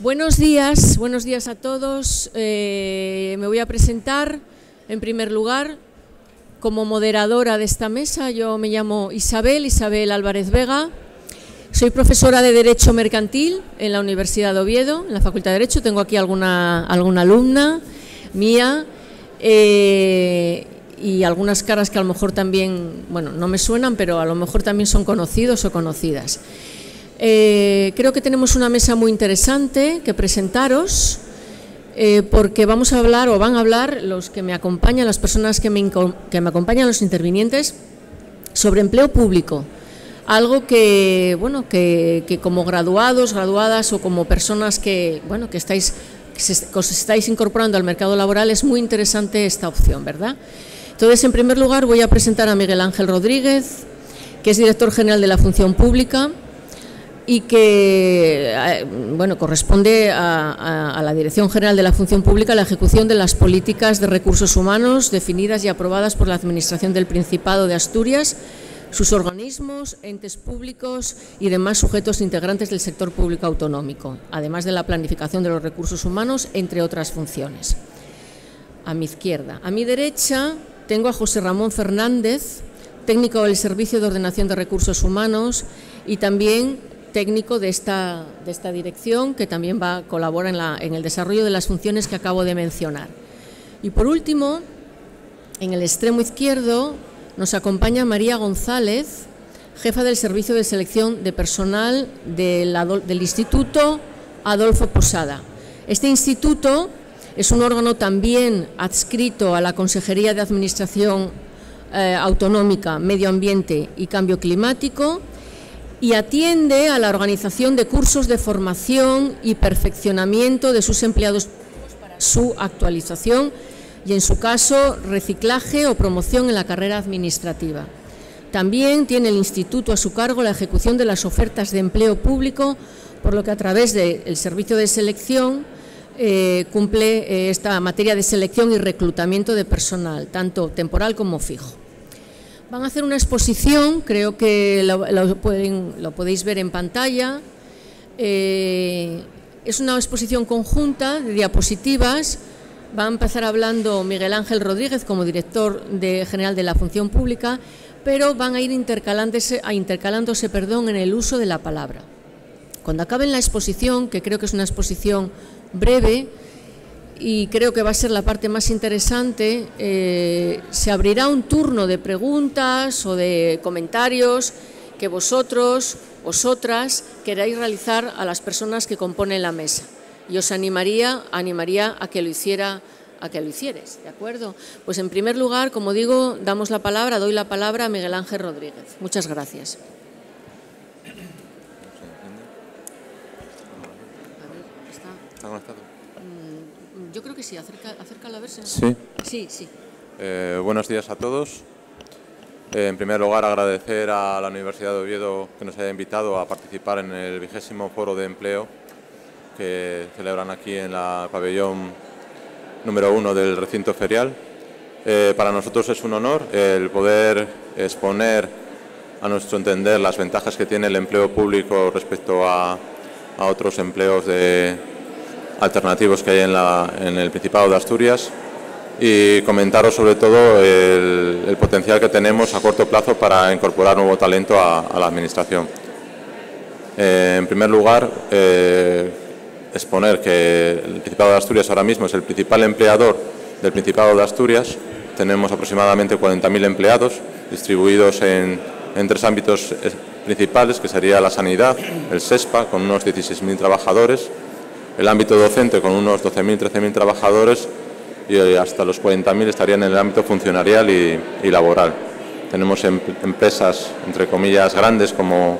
Buenos días a todos. Me voy a presentar en primer lugar como moderadora de esta mesa. Yo me llamo Isabel Álvarez Vega. Soy profesora de Derecho Mercantil en la Universidad de Oviedo, en la Facultad de Derecho. Tengo aquí alguna alumna mía y algunas caras que a lo mejor también, bueno, no me suenan, pero a lo mejor también son conocidos o conocidas. Creo que tenemos una mesa muy interesante que presentaros, porque vamos a hablar, o van a hablar los que me acompañan, las personas que me acompañan, los intervinientes, sobre empleo público. Algo que, bueno, que como graduados, graduadas o como personas que, bueno, que os estáis incorporando al mercado laboral, es muy interesante esta opción, ¿verdad? Entonces, en primer lugar, voy a presentar a Miguel Ángel Rodríguez, que es director general de la Función Pública y que, bueno, corresponde a la Dirección General de la Función Pública la ejecución de las políticas de recursos humanos definidas y aprobadas por la Administración del Principado de Asturias, sus organismos, entes públicos y demás sujetos integrantes del sector público autonómico, además de la planificación de los recursos humanos, entre otras funciones. A mi izquierda. A mi derecha tengo a José Ramón Fernández, técnico del Servicio de Ordenación de Recursos Humanos y también técnico de esta dirección, que también colabora en el desarrollo de las funciones que acabo de mencionar. Y por último, en el extremo izquierdo, nos acompaña María González, jefa del Servicio de Selección de Personal del Instituto Adolfo Posada. Este instituto es un órgano también adscrito a la Consejería de Administración Autonómica, Medio Ambiente y Cambio Climático y atiende a la organización de cursos de formación y perfeccionamiento de sus empleados para su actualización y, en su caso, reciclaje o promoción en la carrera administrativa. También tiene el Instituto a su cargo la ejecución de las ofertas de empleo público, por lo que a través del Servicio de Selección cumple esta materia de selección y reclutamiento de personal, tanto temporal como fijo. Van a hacer una exposición, creo que lo podéis ver en pantalla. Es una exposición conjunta de diapositivas. Va a empezar hablando Miguel Ángel Rodríguez como director general de la Función Pública, pero van a ir intercalándose en el uso de la palabra. Cuando acaben la exposición, que creo que es una exposición breve y creo que va a ser la parte más interesante, se abrirá un turno de preguntas o de comentarios que vosotros, vosotras, queráis realizar a las personas que componen la mesa. Y os animaría a que lo hicierais, ¿de acuerdo? Pues en primer lugar, como digo, doy la palabra a Miguel Ángel Rodríguez. Muchas gracias. ¿Está conectado? Yo creo que sí, acércalo a ver si... Sí. Sí. Buenos días a todos. En primer lugar, agradecer a la Universidad de Oviedo que nos haya invitado a participar en el 20º Foro de Empleo que celebran aquí en la pabellón número 1 del recinto ferial. Para nosotros es un honor el poder exponer, a nuestro entender, las ventajas que tiene el empleo público respecto a otros empleos alternativos que hay en el Principado de Asturias y comentaros sobre todo el potencial que tenemos a corto plazo para incorporar nuevo talento a la Administración. En primer lugar, exponer que el Principado de Asturias ahora mismo es el principal empleador del Principado de Asturias. Tenemos aproximadamente 40.000 empleados distribuidos en 3 ámbitos principales, que sería la sanidad, el SESPA, con unos 16.000 trabajadores, el ámbito docente con unos 12.000, 13.000 trabajadores y hasta los 40.000 estarían en el ámbito funcionarial y laboral. Tenemos empresas, entre comillas, grandes como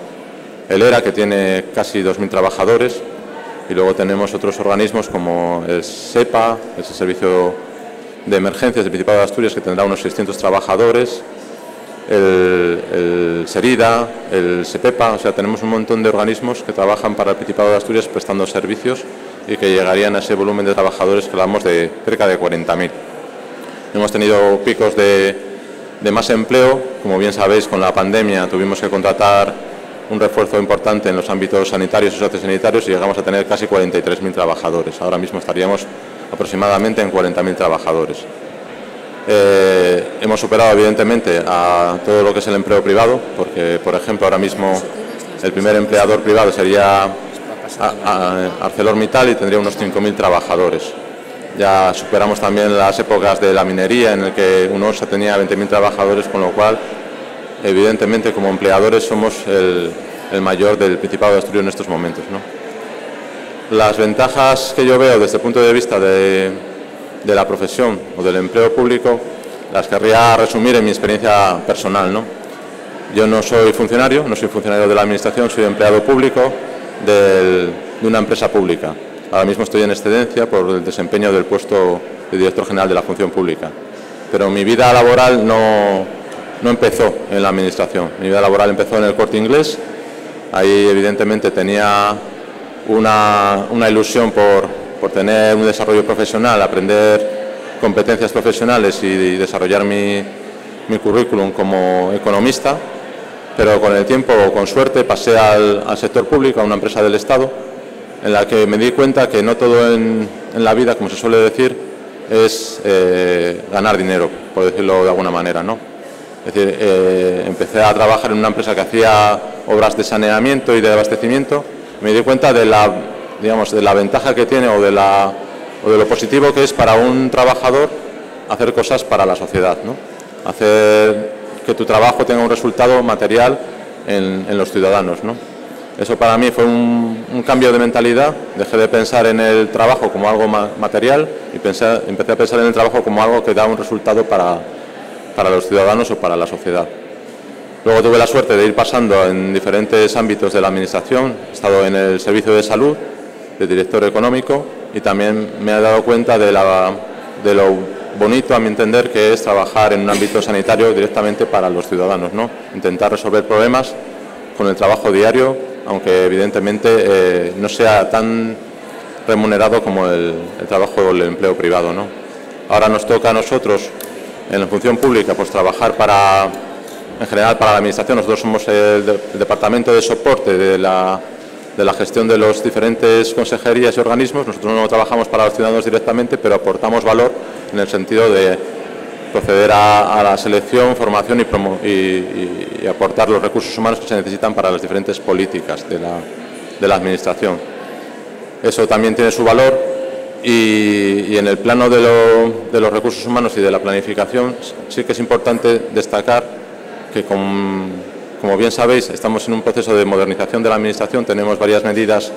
el ERA, que tiene casi 2.000 trabajadores, y luego tenemos otros organismos como el SEPA, el Servicio de Emergencias del Principado de Asturias, que tendrá unos 600 trabajadores, el SERIDA, el SEPEPA, o sea, tenemos un montón de organismos que trabajan para el Principado de Asturias prestando servicios y que llegarían a ese volumen de trabajadores que hablamos de cerca de 40.000. Hemos tenido picos de más empleo, como bien sabéis, con la pandemia tuvimos que contratar un refuerzo importante en los ámbitos sanitarios y sociosanitarios y llegamos a tener casi 43.000 trabajadores. Ahora mismo estaríamos aproximadamente en 40.000 trabajadores. Hemos superado evidentemente a todo lo que es el empleo privado, porque por ejemplo ahora mismo el primer empleador privado sería ArcelorMittal y tendría unos 5.000 trabajadores. Ya superamos también las épocas de la minería en el que UNOSA tenía 20.000 trabajadores, con lo cual evidentemente como empleadores somos el mayor del Principado de Asturias en estos momentos, ¿no? Las ventajas que yo veo desde el punto de vista de la profesión o del empleo público las querría resumir en mi experiencia personal, ¿no? Yo no soy funcionario de la Administración, soy empleado público de una empresa pública. Ahora mismo estoy en excedencia por el desempeño del puesto de director general de la función pública. Pero mi vida laboral no empezó en la Administración. Mi vida laboral empezó en el Corte Inglés. Ahí evidentemente tenía una ilusión por tener un desarrollo profesional, aprender competencias profesionales y desarrollar mi currículum como economista, pero con el tiempo, con suerte, pasé al sector público, a una empresa del Estado, en la que me di cuenta que no todo en la vida, como se suele decir, es ganar dinero, por decirlo de alguna manera, ¿no? Es decir, empecé a trabajar en una empresa que hacía obras de saneamiento y de abastecimiento. Me di cuenta de la ventaja que tiene o de lo positivo que es para un trabajador hacer cosas para la sociedad, ¿no? Hacer que tu trabajo tenga un resultado material en los ciudadanos, ¿no? Eso para mí fue un cambio de mentalidad. Dejé de pensar en el trabajo como algo material y empecé a pensar en el trabajo como algo que da un resultado para los ciudadanos o para la sociedad. Luego tuve la suerte de ir pasando en diferentes ámbitos de la Administración. He estado en el Servicio de Salud, de director económico, y también me he dado cuenta de lo bonito, a mi entender, que es trabajar en un ámbito sanitario directamente para los ciudadanos, ¿no? Intentar resolver problemas con el trabajo diario, aunque evidentemente no sea tan remunerado como el trabajo o el empleo privado, ¿no? Ahora nos toca a nosotros, en la función pública, pues trabajar en general para la Administración. Nosotros somos el departamento de soporte de la gestión de los diferentes consejerías y organismos. Nosotros no trabajamos para los ciudadanos directamente, pero aportamos valor en el sentido de proceder a la selección, formación y aportar los recursos humanos que se necesitan para las diferentes políticas de la Administración. Eso también tiene su valor y en el plano de los recursos humanos y de la planificación sí que es importante destacar que, como bien sabéis, estamos en un proceso de modernización de la Administración. Tenemos varias medidas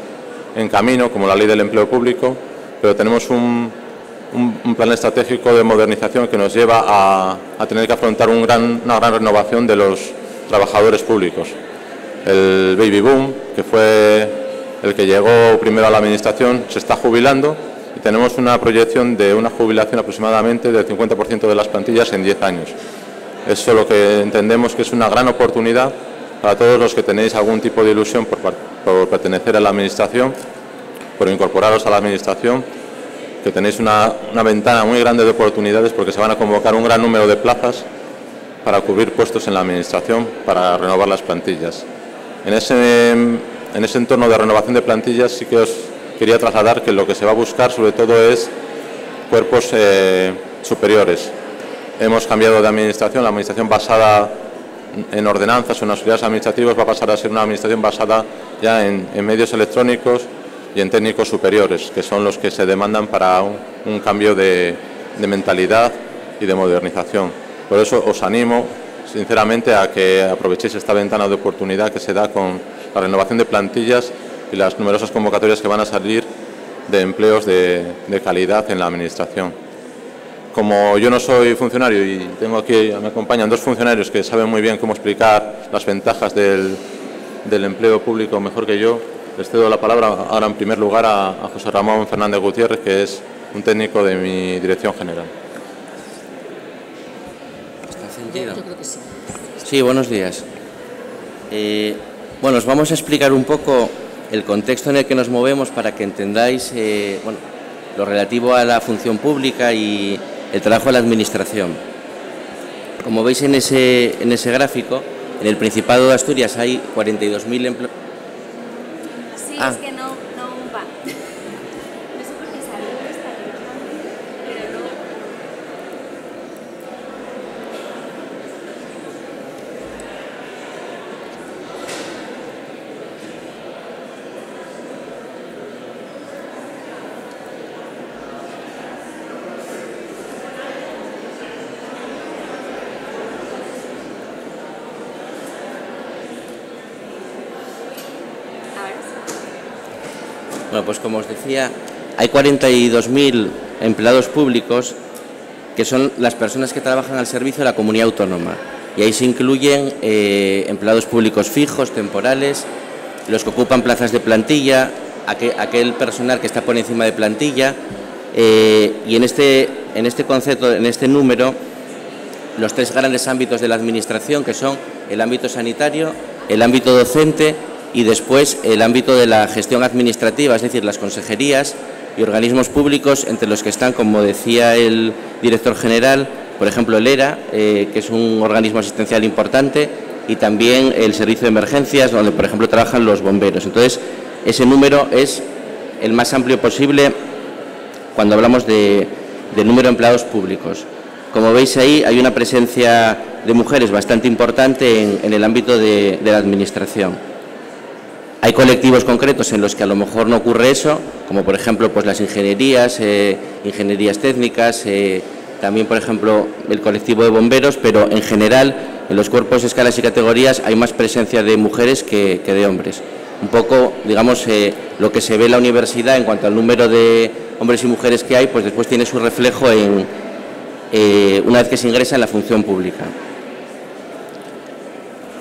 en camino, como la Ley del Empleo Público, pero tenemos un plan estratégico de modernización que nos lleva a tener que afrontar una gran renovación de los trabajadores públicos. El baby boom, que fue el que llegó primero a la Administración, se está jubilando y tenemos una proyección de una jubilación aproximadamente del 50% de las plantillas en 10 años. Eso es lo que entendemos que es una gran oportunidad para todos los que tenéis algún tipo de ilusión por pertenecer a la Administración, por incorporaros a la Administración, que tenéis una ventana muy grande de oportunidades, porque se van a convocar un gran número de plazas para cubrir puestos en la Administración, para renovar las plantillas. En ese entorno de renovación de plantillas sí que os quería trasladar que lo que se va a buscar sobre todo es cuerpos superiores. Hemos cambiado de Administración. La Administración basada en ordenanzas o en auxiliares administrativos va a pasar a ser una Administración basada ya en medios electrónicos y en técnicos superiores, que son los que se demandan para un cambio de mentalidad y de modernización. Por eso os animo sinceramente a que aprovechéis esta ventana de oportunidad que se da con la renovación de plantillas y las numerosas convocatorias que van a salir de empleos de calidad en la Administración. Como yo no soy funcionario y tengo aquí, me acompañan dos funcionarios que saben muy bien cómo explicar las ventajas del empleo público mejor que yo, les cedo la palabra ahora en primer lugar a José Ramón Fernández Gutiérrez, que es un técnico de mi dirección general. ¿Está encendido? Yo creo que sí. Sí, buenos días. Bueno, os vamos a explicar un poco el contexto en el que nos movemos para que entendáis lo relativo a la función pública y el trabajo de la Administración. Como veis en ese gráfico, En el Principado de Asturias hay 42.000 empleados. Sí, es que no va. No sé por qué sale esta, pero no. Bueno, pues como os decía, hay 42.000 empleados públicos que son las personas que trabajan al servicio de la comunidad autónoma. Y ahí se incluyen empleados públicos fijos, temporales, los que ocupan plazas de plantilla, aquel personal que está por encima de plantilla. Y en este concepto, en este número, los tres grandes ámbitos de la Administración, que son el ámbito sanitario, el ámbito docente y después el ámbito de la gestión administrativa, es decir, las consejerías y organismos públicos, entre los que están, como decía el director general, por ejemplo, el ERA, que es un organismo asistencial importante, y también el servicio de emergencias, donde, por ejemplo, trabajan los bomberos. Entonces, ese número es el más amplio posible cuando hablamos del número de empleados públicos. Como veis ahí, hay una presencia de mujeres bastante importante en el ámbito de la Administración. Hay colectivos concretos en los que a lo mejor no ocurre eso, como por ejemplo pues las ingenierías técnicas, también por ejemplo el colectivo de bomberos, pero en general en los cuerpos, escalas y categorías hay más presencia de mujeres que de hombres. Un poco, digamos, lo que se ve en la universidad en cuanto al número de hombres y mujeres que hay, pues después tiene su reflejo una vez que se ingresa en la función pública.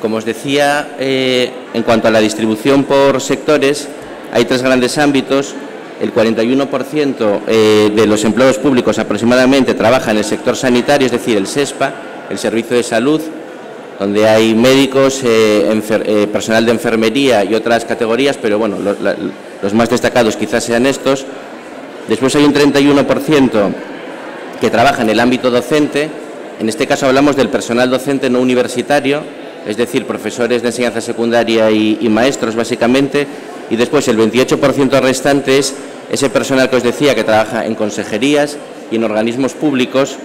Como os decía, en cuanto a la distribución por sectores, hay tres grandes ámbitos. El 41% de los empleados públicos aproximadamente trabaja en el sector sanitario, es decir, el SESPA, el Servicio de Salud, donde hay médicos, personal de enfermería y otras categorías, pero bueno, los más destacados quizás sean estos. Después hay un 31% que trabaja en el ámbito docente. En este caso hablamos del personal docente no universitario, es decir, profesores de enseñanza secundaria y maestros básicamente, y después el 28% restante es ese personal que os decía que trabaja en consejerías y en organismos públicos.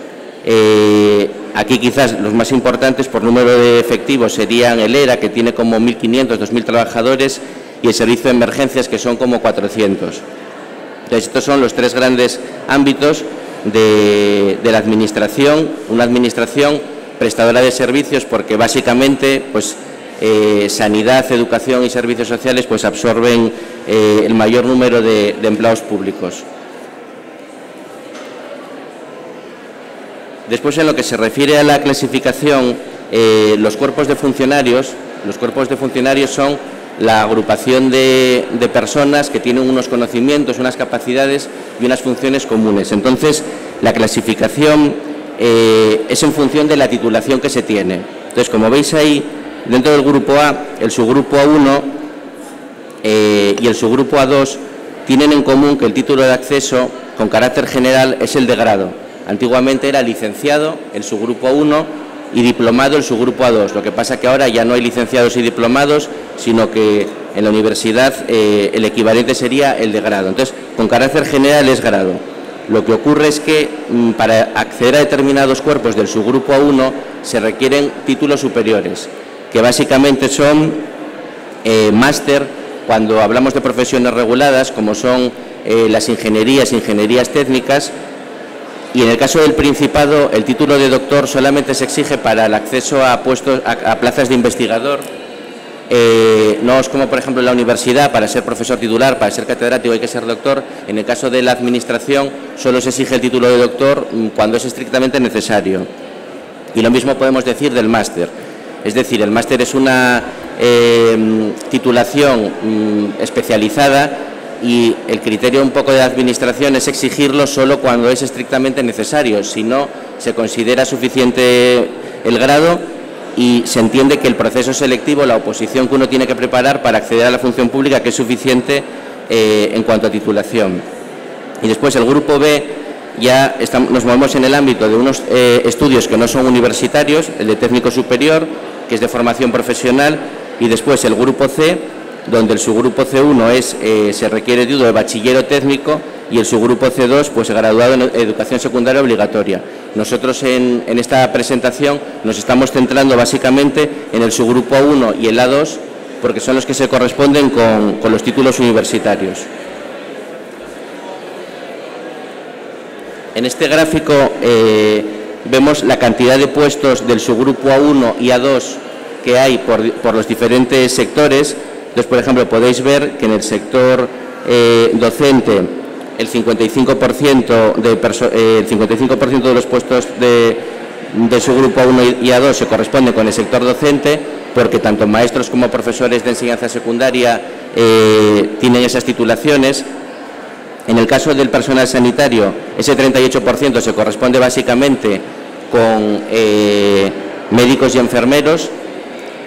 Aquí quizás los más importantes por número de efectivos serían el ERA, que tiene como 1.500, 2.000 trabajadores, y el Servicio de Emergencias, que son como 400. Entonces, estos son los tres grandes ámbitos de la Administración, una Administración prestadora de servicios, porque básicamente pues sanidad, educación y servicios sociales pues absorben el mayor número de empleados públicos. Después, en lo que se refiere a la clasificación, los cuerpos de funcionarios son la agrupación de personas que tienen unos conocimientos, unas capacidades y unas funciones comunes. Entonces, la clasificación es en función de la titulación que se tiene. Entonces, como veis ahí, dentro del grupo A, el subgrupo A1 y el subgrupo A2 tienen en común que el título de acceso con carácter general es el de grado. Antiguamente era licenciado el subgrupo A1 y diplomado el subgrupo A2. Lo que pasa que ahora ya no hay licenciados y diplomados, sino que en la universidad el equivalente sería el de grado. Entonces, con carácter general es grado. Lo que ocurre es que para acceder a determinados cuerpos del subgrupo A1 se requieren títulos superiores, que básicamente son máster, cuando hablamos de profesiones reguladas, como son las ingenierías técnicas, y en el caso del Principado el título de doctor solamente se exige para el acceso a plazas de investigador. No es como por ejemplo en la universidad, para ser profesor titular, para ser catedrático hay que ser doctor. En el caso de la Administración solo se exige el título de doctor cuando es estrictamente necesario. Y lo mismo podemos decir del máster. Es decir, el máster es una titulación especializada, y el criterio un poco de la Administración es exigirlo solo cuando es estrictamente necesario. Si no se considera suficiente el grado y se entiende que el proceso selectivo, la oposición que uno tiene que preparar para acceder a la función pública, que es suficiente en cuanto a titulación. Y después el grupo B, ya nos movemos en el ámbito de unos estudios que no son universitarios, el de técnico superior, que es de formación profesional, y después el grupo C, donde el subgrupo C1 se requiere de bachiller o técnico, y el subgrupo C2 pues graduado en educación secundaria obligatoria. Nosotros en esta presentación nos estamos centrando básicamente en el subgrupo A1 y el A2, porque son los que se corresponden con los títulos universitarios. En este gráfico vemos la cantidad de puestos del subgrupo A1 y A2 que hay por los diferentes sectores. Entonces, por ejemplo, podéis ver que en el sector docente el 55% de los puestos de su grupo A1 y A2 se corresponden con el sector docente, porque tanto maestros como profesores de enseñanza secundaria tienen esas titulaciones. En el caso del personal sanitario, ese 38% se corresponde básicamente con médicos y enfermeros,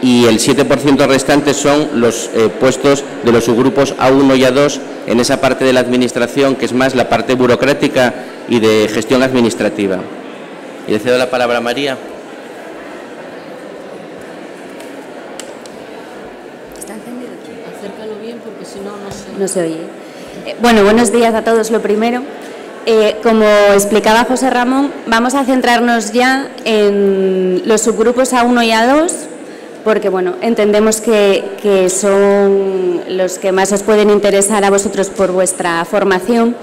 y el 7% restante son los puestos de los subgrupos A1 y A2 en esa parte de la administración que es más la parte burocrática y de gestión administrativa. Y le cedo la palabra a María. ¿Está encendido? Acércalo bien porque si no, no se oye. Bueno, buenos días a todos. Lo primero, como explicaba José Ramón, vamos a centrarnos ya en los subgrupos A1 y A2, porque bueno, entendemos que son los que más os pueden interesar a vosotros por vuestra formación.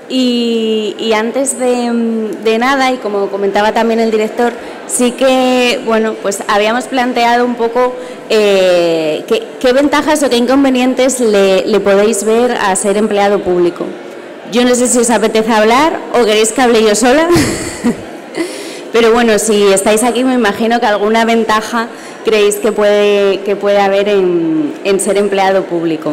Y antes de nada, y como comentaba también el director, sí que bueno, pues habíamos planteado un poco qué ventajas o qué inconvenientes le podéis ver a ser empleado público. Yo no sé si os apetece hablar o queréis que hable yo sola, pero bueno, si estáis aquí me imagino que alguna ventaja creéis que puede haber en ser empleado público.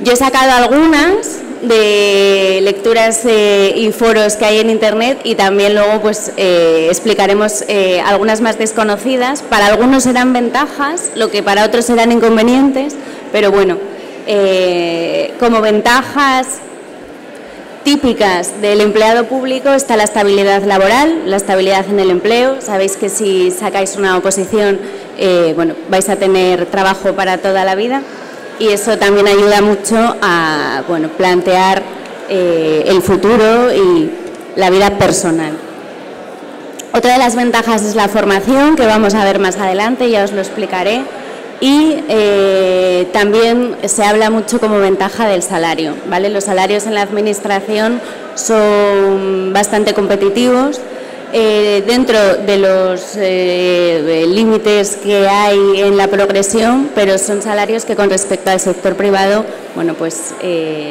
Yo he sacado algunas de lecturas y foros que hay en internet, y también luego pues explicaremos algunas más desconocidas. Para algunos serán ventajas, lo que para otros serán inconvenientes, pero bueno, como ventajas típicas del empleado público está la estabilidad laboral, la estabilidad en el empleo. Sabéis que si sacáis una oposición, bueno, vais a tener trabajo para toda la vida, y eso también ayuda mucho a bueno, plantear el futuro y la vida personal. Otra de las ventajas es la formación, que vamos a ver más adelante, ya os lo explicaré. Y también se habla mucho como ventaja del salario, ¿vale? Los salarios en la administración son bastante competitivos, dentro de los límites que hay en la progresión, pero son salarios que con respecto al sector privado, bueno, pues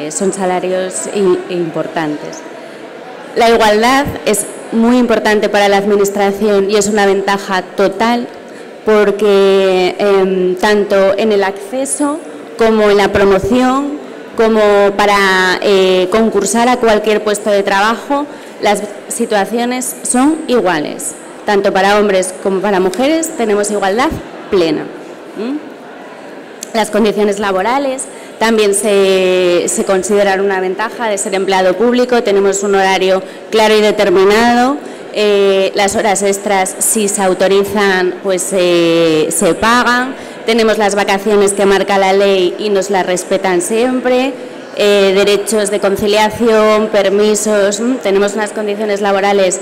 son salarios importantes. La igualdad es muy importante para la administración y es una ventaja total, porque tanto en el acceso como en la promoción, como para concursar a cualquier puesto de trabajo, las situaciones son iguales. Tanto para hombres como para mujeres tenemos igualdad plena. Las condiciones laborales también se consideran una ventaja de ser empleado público. Tenemos un horario claro y determinado. Las horas extras, si se autorizan, pues se pagan. Tenemos las vacaciones que marca la ley y nos las respetan siempre. Derechos de conciliación, permisos. Tenemos unas condiciones laborales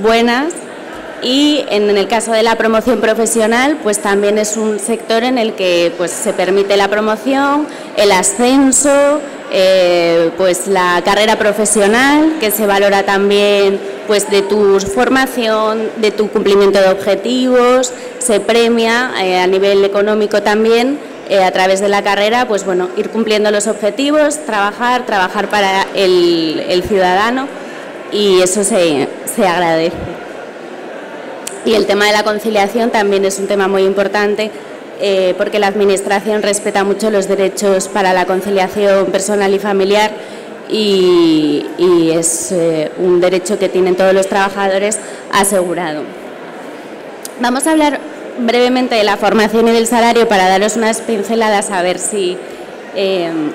buenas. Y en el caso de la promoción profesional, pues también es un sector en el que pues se permite la promoción, el ascenso, pues la carrera profesional, que se valora también pues de tu formación, de tu cumplimiento de objetivos, se premia a nivel económico también, a través de la carrera, pues bueno, ir cumpliendo los objetivos, trabajar para el ciudadano, y eso se agradece. Y el tema de la conciliación también es un tema muy importante, porque la Administración respeta mucho los derechos para la conciliación personal y familiar, y es un derecho que tienen todos los trabajadores asegurado. Vamos a hablar brevemente de la formación y del salario para daros unas pinceladas a ver si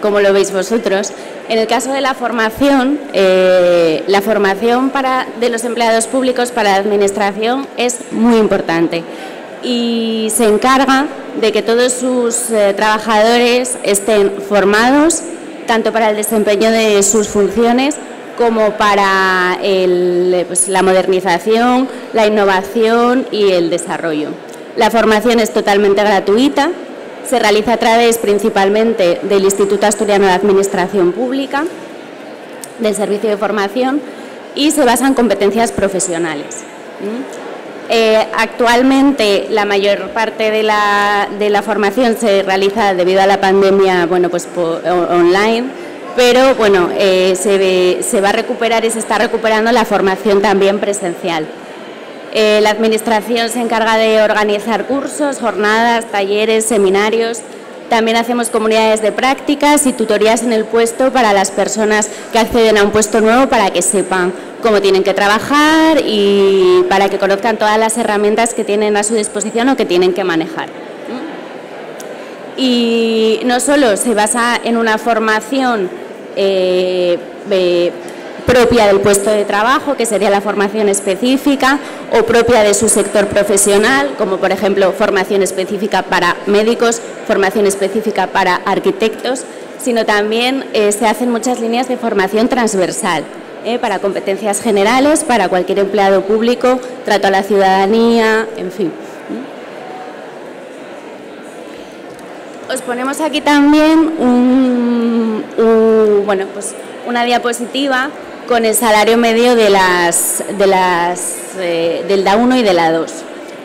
cómo lo veis vosotros. En el caso de la formación de los empleados públicos para la Administración es muy importante. y se encarga de que todos sus trabajadores estén formados tanto para el desempeño de sus funciones como para la modernización, la innovación y el desarrollo. La formación es totalmente gratuita, se realiza a través principalmente del Instituto Asturiano de Administración Pública, del Servicio de Formación, y se basa en competencias profesionales. Actualmente la mayor parte de la formación se realiza debido a la pandemia, bueno, pues online, pero bueno, se va a recuperar y se está recuperando la formación también presencial. La Administración se encarga de organizar cursos, jornadas, talleres, seminarios. También hacemos comunidades de prácticas y tutorías en el puesto para las personas que acceden a un puesto nuevo, para que sepan cómo tienen que trabajar y para que conozcan todas las herramientas que tienen a su disposición o que tienen que manejar. Y no solo se basa en una formación propia del puesto de trabajo, que sería la formación específica, o propia de su sector profesional, como por ejemplo formación específica para médicos, formación específica para arquitectos, sino también se hacen muchas líneas de formación transversal, para competencias generales, para cualquier empleado público, trato a la ciudadanía, en fin. Os ponemos aquí también una diapositiva con el salario medio del DA1 y de la 2.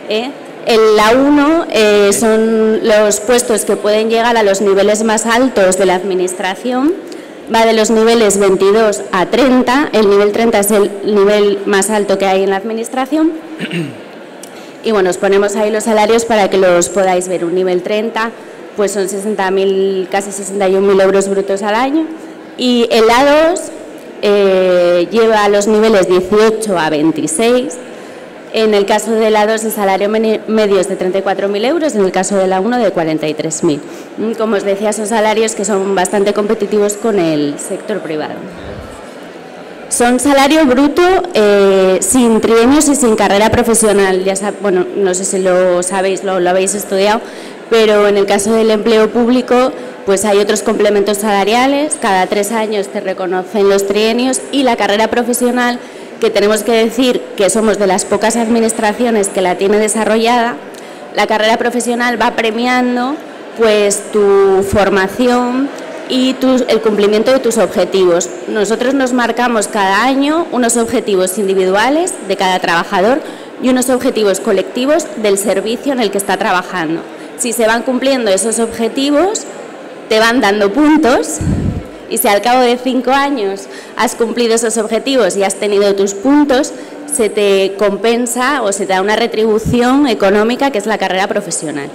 El A1 son los puestos que pueden llegar a los niveles más altos de la Administración, va de los niveles 22 a 30, el nivel 30 es el nivel más alto que hay en la Administración. Y bueno, os ponemos ahí los salarios para que los podáis ver. Un nivel 30 pues son 60.000, casi 61.000 euros brutos al año, y el A2 lleva los niveles 18 a 26. En el caso del A2 el salario medio es de 34.000 euros, en el caso del A1 de 43.000. Como os decía, son salarios que son bastante competitivos con el sector privado. Son salario bruto sin trienios y sin carrera profesional. Bueno, no sé si lo sabéis, lo habéis estudiado, pero en el caso del empleo público pues hay otros complementos salariales, cada 3 años te reconocen los trienios, y la carrera profesional, que tenemos que decir que somos de las pocas administraciones que la tiene desarrollada. La carrera profesional va premiando pues tu formación y el cumplimiento de tus objetivos. Nosotros nos marcamos cada año unos objetivos individuales de cada trabajador y unos objetivos colectivos del servicio en el que está trabajando. Si se van cumpliendo esos objetivos, te van dando puntos, y si al cabo de 5 años has cumplido esos objetivos y has tenido tus puntos, se te compensa o se te da una retribución económica, que es la carrera profesional.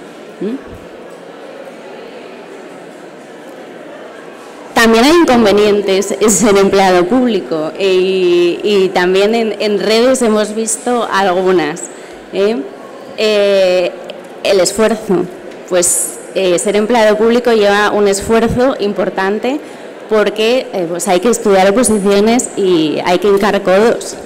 También hay inconvenientes en ser empleado público, y también en redes hemos visto algunas. El esfuerzo, pues ser empleado público lleva un esfuerzo importante, porque pues hay que estudiar oposiciones y hay que hincar codos.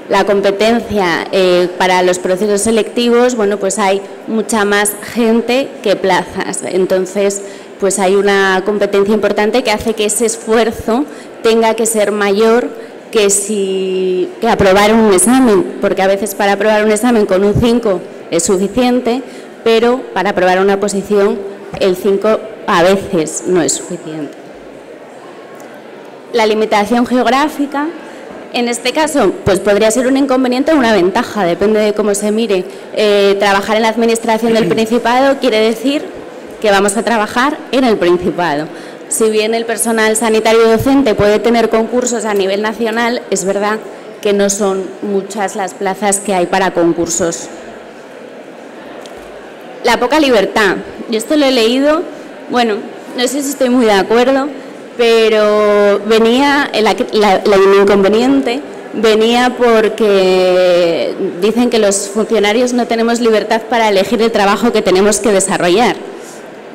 La competencia para los procesos selectivos, bueno, pues hay mucha más gente que plazas, entonces pues hay una competencia importante que hace que ese esfuerzo tenga que ser mayor que aprobar un examen, porque a veces para aprobar un examen con un 5 es suficiente, pero para aprobar una oposición el 5 a veces no es suficiente. La limitación geográfica, en este caso, pues podría ser un inconveniente o una ventaja, depende de cómo se mire. Trabajar en la Administración del Principado quiere decir que vamos a trabajar en el Principado. Si bien el personal sanitario docente puede tener concursos a nivel nacional, es verdad que no son muchas las plazas que hay para concursos. La poca libertad. Yo esto lo he leído, bueno, no sé si estoy muy de acuerdo, pero venía, el inconveniente venía porque dicen que los funcionarios no tenemos libertad para elegir el trabajo que tenemos que desarrollar.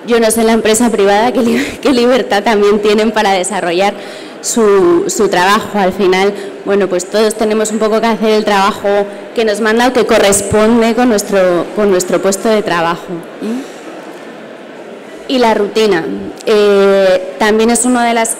yo no sé en la empresa privada qué libertad también tienen para desarrollar su trabajo. Al final, bueno, pues todos tenemos un poco que hacer el trabajo que nos manda o que corresponde con nuestro puesto de trabajo. Y la rutina también es una de las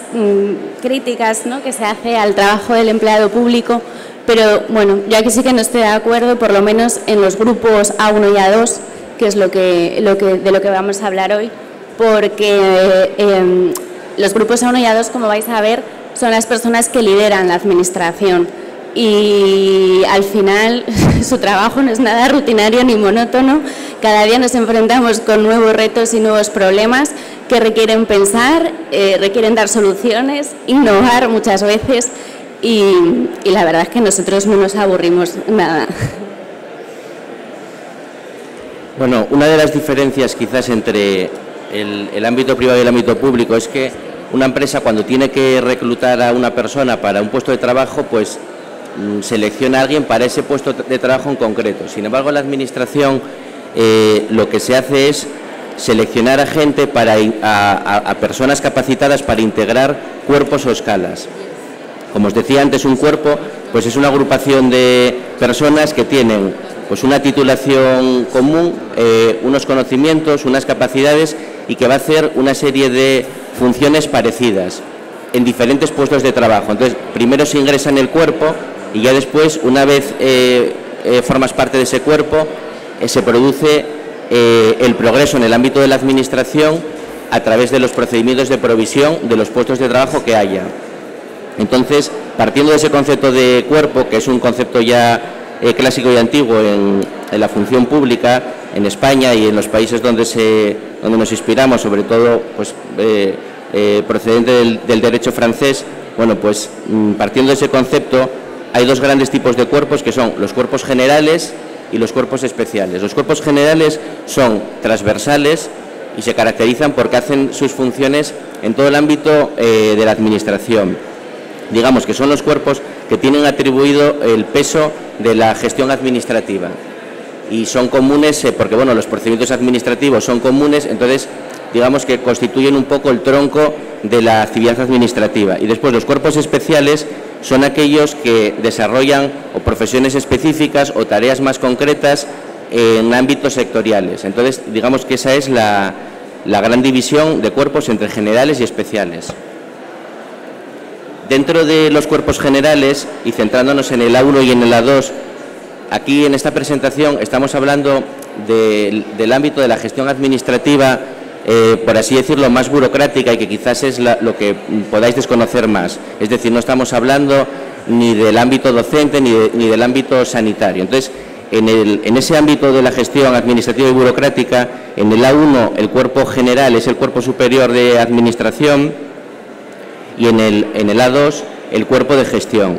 críticas, ¿no?, que se hace al trabajo del empleado público, pero bueno, yo aquí sí que no estoy de acuerdo, por lo menos en los grupos A1 y A2, que es de lo que vamos a hablar hoy, porque los grupos A1 y A2, como vais a ver, son las personas que lideran la administración y al final su trabajo no es nada rutinario ni monótono. Cada día nos enfrentamos con nuevos retos y nuevos problemas que requieren pensar, requieren dar soluciones, innovar muchas veces y la verdad es que nosotros no nos aburrimos nada. Bueno, una de las diferencias quizás entre el ámbito privado y el ámbito público es que una empresa, cuando tiene que reclutar a una persona para un puesto de trabajo, pues selecciona a alguien para ese puesto de trabajo en concreto. Sin embargo, en la administración lo que se hace es seleccionar a gente a personas capacitadas para integrar cuerpos o escalas. Como os decía antes, un cuerpo pues es una agrupación de personas que tienen pues una titulación común, unos conocimientos, unas capacidades y que va a hacer una serie de funciones parecidas en diferentes puestos de trabajo. Entonces, primero se ingresa en el cuerpo y ya después, una vez formas parte de ese cuerpo, se produce el progreso en el ámbito de la administración a través de los procedimientos de provisión de los puestos de trabajo que haya. Entonces, partiendo de ese concepto de cuerpo, que es un concepto ya clásico y antiguo en la función pública, en España y en los países donde nos inspiramos, sobre todo pues, procedente del derecho francés, bueno, pues partiendo de ese concepto, hay dos grandes tipos de cuerpos, que son los cuerpos generales y los cuerpos especiales. Los cuerpos generales son transversales y se caracterizan porque hacen sus funciones en todo el ámbito de la administración. Digamos que son los cuerpos que tienen atribuido el peso de la gestión administrativa y son comunes porque bueno, los procedimientos administrativos son comunes, entonces digamos que constituyen un poco el tronco de la actividad administrativa. Y después los cuerpos especiales son aquellos que desarrollan o profesiones específicas o tareas más concretas en ámbitos sectoriales. Entonces digamos que esa es la gran división de cuerpos entre generales y especiales. Dentro de los cuerpos generales, y centrándonos en el A1 y en el A2, aquí en esta presentación estamos hablando del ámbito de la gestión administrativa, por así decirlo, más burocrática y que quizás es lo que podáis desconocer más. Es decir, no estamos hablando ni del ámbito docente ni del ámbito sanitario. Entonces, en ese ámbito de la gestión administrativa y burocrática, en el A1 el cuerpo general es el cuerpo superior de administración, y en el A2 el cuerpo de gestión.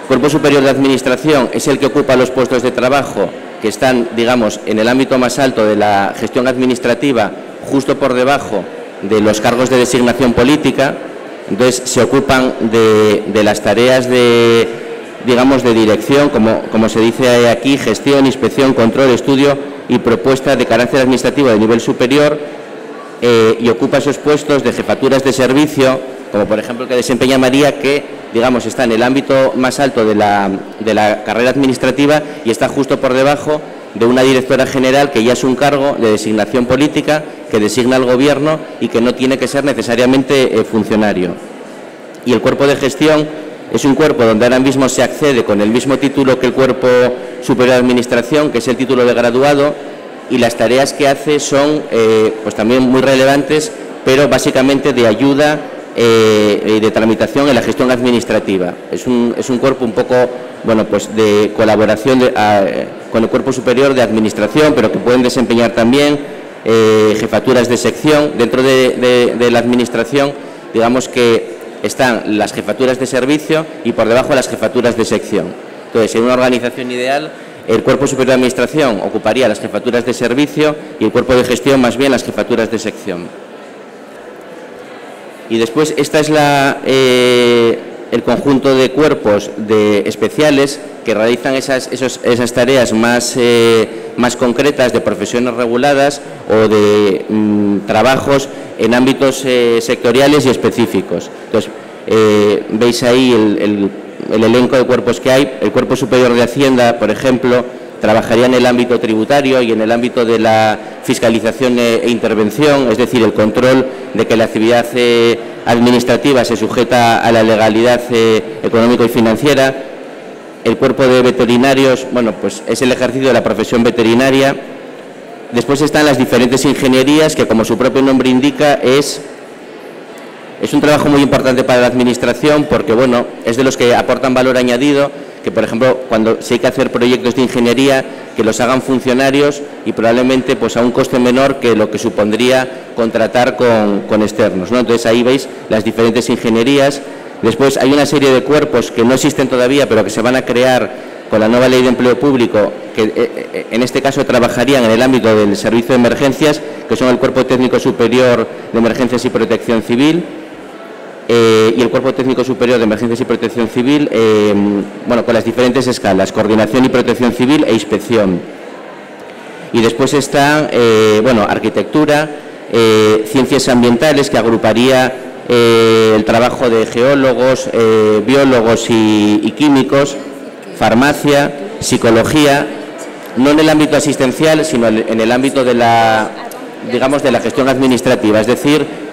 El cuerpo superior de administración es el que ocupa los puestos de trabajo que están, digamos, en el ámbito más alto de la gestión administrativa, justo por debajo de los cargos de designación política. Entonces se ocupan de las tareas de, digamos, de dirección, como se dice aquí, gestión, inspección, control, estudio y propuesta de carácter administrativo de nivel superior, y ocupa esos puestos de jefaturas de servicio, como por ejemplo el que desempeña María, que digamos está en el ámbito más alto de la carrera administrativa y está justo por debajo de una directora general que ya es un cargo de designación política que designa el gobierno y que no tiene que ser necesariamente funcionario. Y el cuerpo de gestión es un cuerpo donde ahora mismo se accede con el mismo título que el cuerpo superior de administración, que es el título de graduado, y las tareas que hace son pues también muy relevantes, pero básicamente de ayuda y de tramitación en la gestión administrativa. Es un cuerpo un poco, bueno, pues de colaboración con el cuerpo superior de administración, pero que pueden desempeñar también jefaturas de sección. Dentro de la administración, digamos que están las jefaturas de servicio y por debajo las jefaturas de sección. Entonces, en una organización ideal, el cuerpo superior de administración ocuparía las jefaturas de servicio y el cuerpo de gestión más bien las jefaturas de sección. Y después esta es el conjunto de cuerpos especiales que realizan esas tareas más concretas de profesiones reguladas o de trabajos en ámbitos sectoriales y específicos. Entonces, veis ahí el elenco de cuerpos que hay. El Cuerpo Superior de Hacienda, por ejemplo, trabajaría en el ámbito tributario y en el ámbito de la fiscalización e intervención, es decir, el control de que la actividad administrativa se sujeta a la legalidad económica y financiera. El Cuerpo de Veterinarios, bueno, pues es el ejercicio de la profesión veterinaria. Después están las diferentes ingenierías, que como su propio nombre indica, es un trabajo muy importante para la Administración, porque bueno, es de los que aportan valor añadido, que por ejemplo, cuando se hay que hacer proyectos de ingeniería, que los hagan funcionarios y probablemente pues a un coste menor que lo que supondría contratar con externos, ¿no? Entonces ahí veis las diferentes ingenierías. Después hay una serie de cuerpos que no existen todavía, pero que se van a crear con la nueva Ley de Empleo Público, que en este caso trabajarían en el ámbito del servicio de emergencias, que son el Cuerpo Técnico Superior de Emergencias y Protección Civil, y el Cuerpo Técnico Superior de Emergencias y Protección Civil, bueno, con las diferentes escalas, coordinación y protección civil e inspección. Y después está, bueno, arquitectura, ciencias ambientales, que agruparía el trabajo de geólogos, biólogos y químicos, farmacia, psicología, no en el ámbito asistencial, sino en el ámbito de la, digamos, de la gestión administrativa, es decir,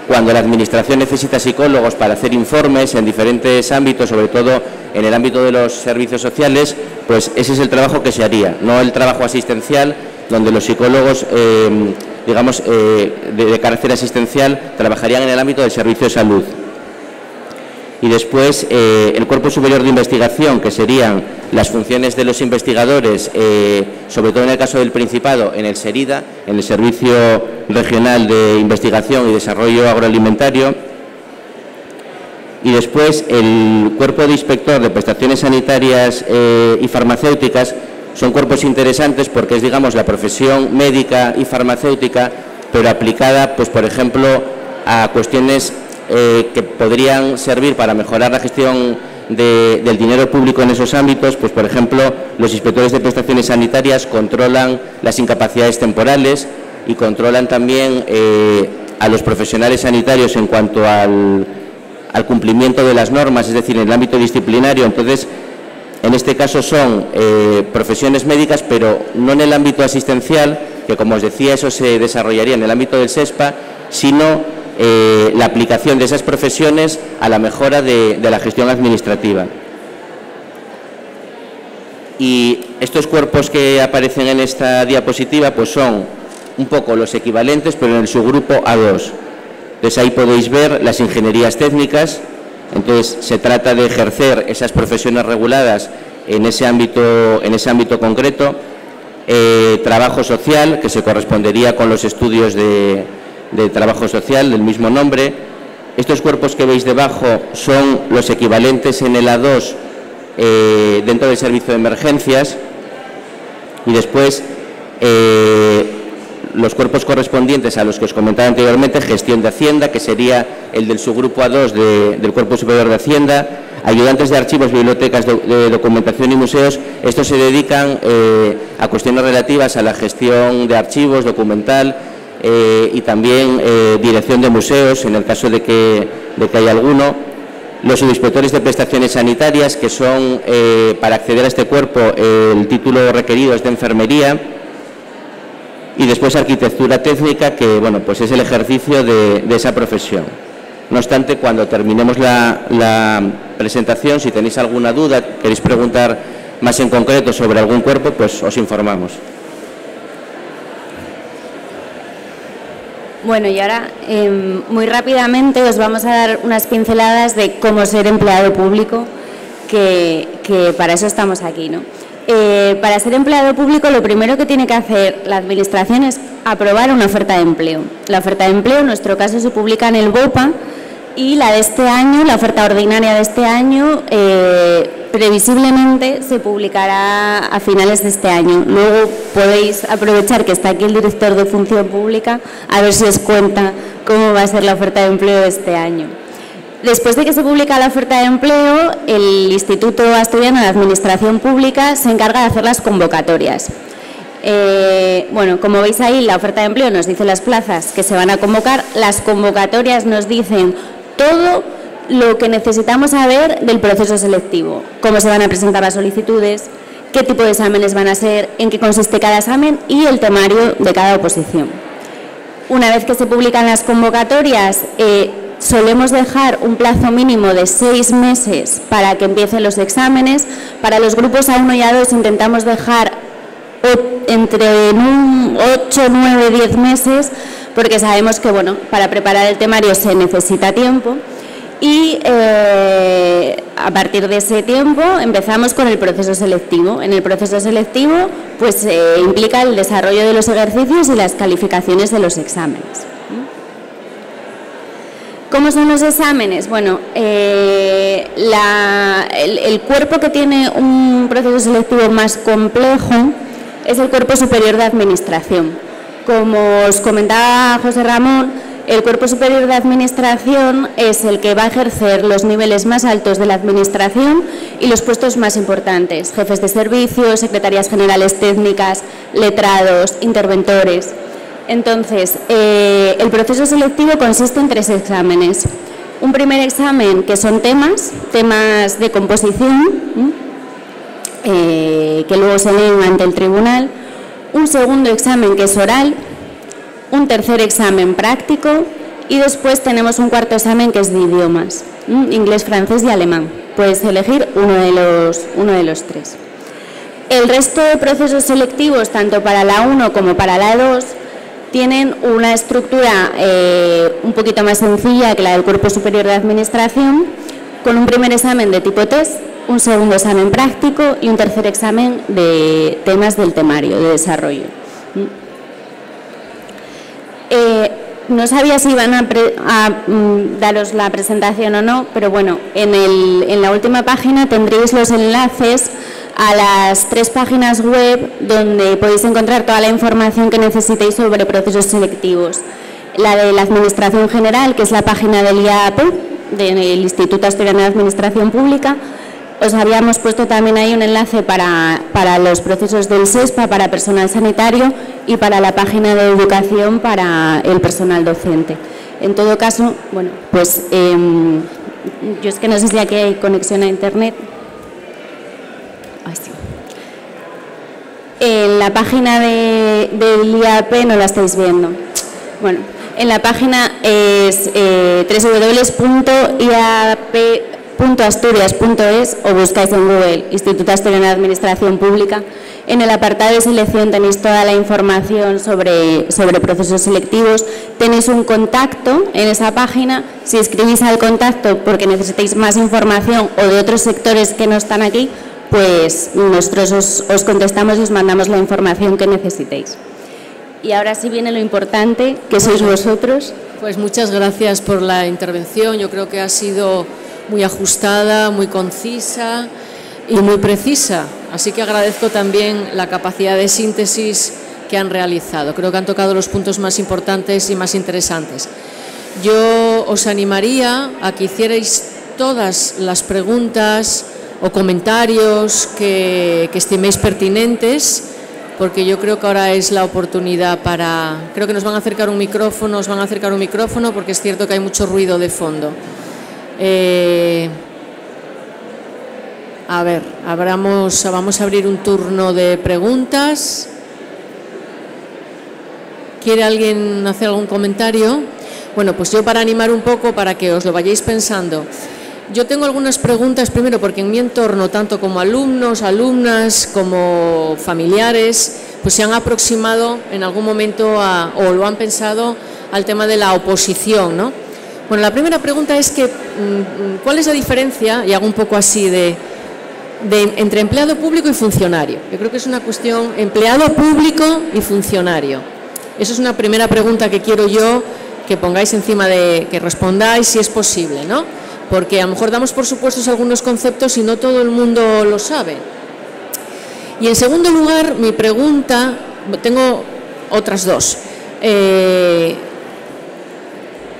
cuando la Administración necesita psicólogos para hacer informes en diferentes ámbitos, sobre todo en el ámbito de los servicios sociales, pues ese es el trabajo que se haría, no el trabajo asistencial, donde los psicólogos, digamos, de carácter asistencial, trabajarían en el ámbito del servicio de salud. Y después el Cuerpo Superior de Investigación, que serían las funciones de los investigadores, sobre todo en el caso del Principado, en el SERIDA, en el Servicio Regional de Investigación y Desarrollo Agroalimentario. Y después el Cuerpo de Inspector de Prestaciones Sanitarias y Farmacéuticas. Son cuerpos interesantes porque es, digamos, la profesión médica y farmacéutica, pero aplicada, pues por ejemplo, a cuestiones que podrían servir para mejorar la gestión del dinero público en esos ámbitos. Pues por ejemplo, los inspectores de prestaciones sanitarias controlan las incapacidades temporales y controlan también a los profesionales sanitarios en cuanto al cumplimiento de las normas, es decir, en el ámbito disciplinario. Entonces, en este caso son profesiones médicas, pero no en el ámbito asistencial, que como os decía, eso se desarrollaría en el ámbito del SESPA, sino la aplicación de esas profesiones a la mejora de la gestión administrativa. Y estos cuerpos que aparecen en esta diapositiva pues son un poco los equivalentes, pero en el subgrupo A2. Entonces ahí podéis ver las ingenierías técnicas. Entonces se trata de ejercer esas profesiones reguladas en ese ámbito concreto. Trabajo social, que se correspondería con los estudios de trabajo social del mismo nombre. Estos cuerpos que veis debajo son los equivalentes en el A2 dentro del servicio de emergencias. Y después los cuerpos correspondientes a los que os comentaba anteriormente: gestión de Hacienda, que sería el del subgrupo A2 del Cuerpo Superior de Hacienda; ayudantes de archivos, bibliotecas, de documentación y museos. Estos se dedican a cuestiones relativas a la gestión de archivos, documental, y también dirección de museos, en el caso de que haya alguno. Los subinspectores de prestaciones sanitarias, que son, para acceder a este cuerpo, el título requerido es de enfermería. Y después arquitectura técnica, que bueno, pues es el ejercicio de esa profesión. No obstante, cuando terminemos la presentación, si tenéis alguna duda, queréis preguntar más en concreto sobre algún cuerpo, pues os informamos. Bueno, y ahora muy rápidamente os vamos a dar unas pinceladas de cómo ser empleado público, que para eso estamos aquí, ¿no? Para ser empleado público, lo primero que tiene que hacer la Administración es aprobar una oferta de empleo. La oferta de empleo, en nuestro caso, se publica en el BOPA, y la de este año, la oferta ordinaria de este año, previsiblemente se publicará a finales de este año. Luego podéis aprovechar que está aquí el director de Función Pública, a ver si os cuenta cómo va a ser la oferta de empleo de este año. Después de que se publica la oferta de empleo, el Instituto Asturiano de Administración Pública se encarga de hacer las convocatorias. Bueno, como veis ahí, la oferta de empleo nos dice las plazas que se van a convocar, las convocatorias nos dicen todo lo que necesitamos saber del proceso selectivo, cómo se van a presentar las solicitudes, qué tipo de exámenes van a ser, en qué consiste cada examen y el temario de cada oposición. Una vez que se publican las convocatorias, solemos dejar un plazo mínimo de 6 meses para que empiecen los exámenes. Para los grupos A1 y A2 intentamos dejar entre 8, 9, 10 meses, porque sabemos que bueno, para preparar el temario se necesita tiempo. Y a partir de ese tiempo empezamos con el proceso selectivo. En el proceso selectivo pues implica el desarrollo de los ejercicios y las calificaciones de los exámenes. ¿Cómo son los exámenes? Bueno, el cuerpo que tiene un proceso selectivo más complejo es el Cuerpo Superior de Administración. Como os comentaba José Ramón, el Cuerpo Superior de Administración es el que va a ejercer los niveles más altos de la Administración y los puestos más importantes: jefes de servicio, secretarías generales técnicas, letrados, interventores. Entonces, el proceso selectivo consiste en 3 exámenes. Un primer examen que son temas de composición, que luego se leen ante el tribunal. Un segundo examen que es oral. Un tercer examen práctico y después tenemos un cuarto examen que es de idiomas, inglés, francés y alemán. Puedes elegir uno de los 3. El resto de procesos selectivos, tanto para la 1 como para la 2, tienen una estructura un poquito más sencilla que la del Cuerpo Superior de Administración, con un primer examen de tipo test, un segundo examen práctico y un tercer examen de temas del temario, de desarrollo. No sabía si iban a daros la presentación o no, pero bueno, en la última página tendréis los enlaces a las 3 páginas web donde podéis encontrar toda la información que necesitéis sobre procesos selectivos. La de la Administración General, que es la página del IAP, del Instituto Asturiano de Administración Pública. Os habíamos puesto también ahí un enlace para los procesos del SESPA, para personal sanitario, y para la página de educación para el personal docente. En todo caso, bueno, pues yo es que no sé si aquí hay conexión a internet. Ay, sí. En la página del IAP no la estáis viendo. Bueno, en la página es www.iap.asturias.es o buscáis en Google Instituto Asturiano de Administración Pública. En el apartado de selección tenéis toda la información sobre procesos selectivos. Tenéis un contacto en esa página. Si escribís al contacto porque necesitáis más información o de otros sectores que no están aquí, pues nosotros os contestamos y os mandamos la información que necesitéis. Y ahora sí viene lo importante, que sois vosotros. Pues muchas gracias por la intervención. Yo creo que ha sido muy ajustada, muy concisa y muy precisa. Así que agradezco también la capacidad de síntesis que han realizado. Creo que han tocado los puntos más importantes y más interesantes. Yo os animaría a que hicierais todas las preguntas o comentarios que estiméis pertinentes, porque yo creo que ahora es la oportunidad para... Creo que nos van a acercar un micrófono, porque es cierto que hay mucho ruido de fondo. A ver, vamos a abrir un turno de preguntas. ¿Quiere alguien hacer algún comentario? Bueno, pues yo, para animar un poco, para que os lo vayáis pensando, yo tengo algunas preguntas, primero porque en mi entorno, tanto como alumnos, alumnas, como familiares, pues se han aproximado en algún momento o lo han pensado al tema de la oposición, ¿no? Bueno, la primera pregunta es que, ¿cuál es la diferencia, y hago un poco así, entre empleado público y funcionario? Yo creo que es una cuestión, empleado público y funcionario. Eso es una primera pregunta que quiero yo que pongáis encima que respondáis si es posible, ¿no? Porque a lo mejor damos por supuestos algunos conceptos y no todo el mundo lo sabe. Y en segundo lugar, mi pregunta, tengo otras dos.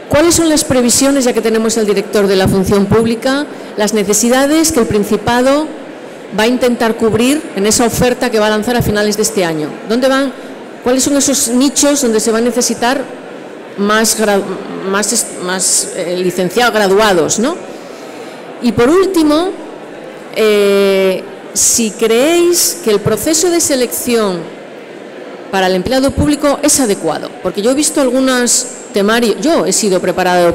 ¿Cuál ¿cuáles son las previsiones, ya que tenemos al director de la función pública, las necesidades que el Principado va a intentar cubrir en esa oferta que va a lanzar a finales de este año? ¿Dónde van? ¿Cuáles son esos nichos donde se va a necesitar más licenciados, graduados, ¿no? Y por último, si creéis que el proceso de selección para el empleado público es adecuado, porque yo he visto algunos temarios, yo he sido preparado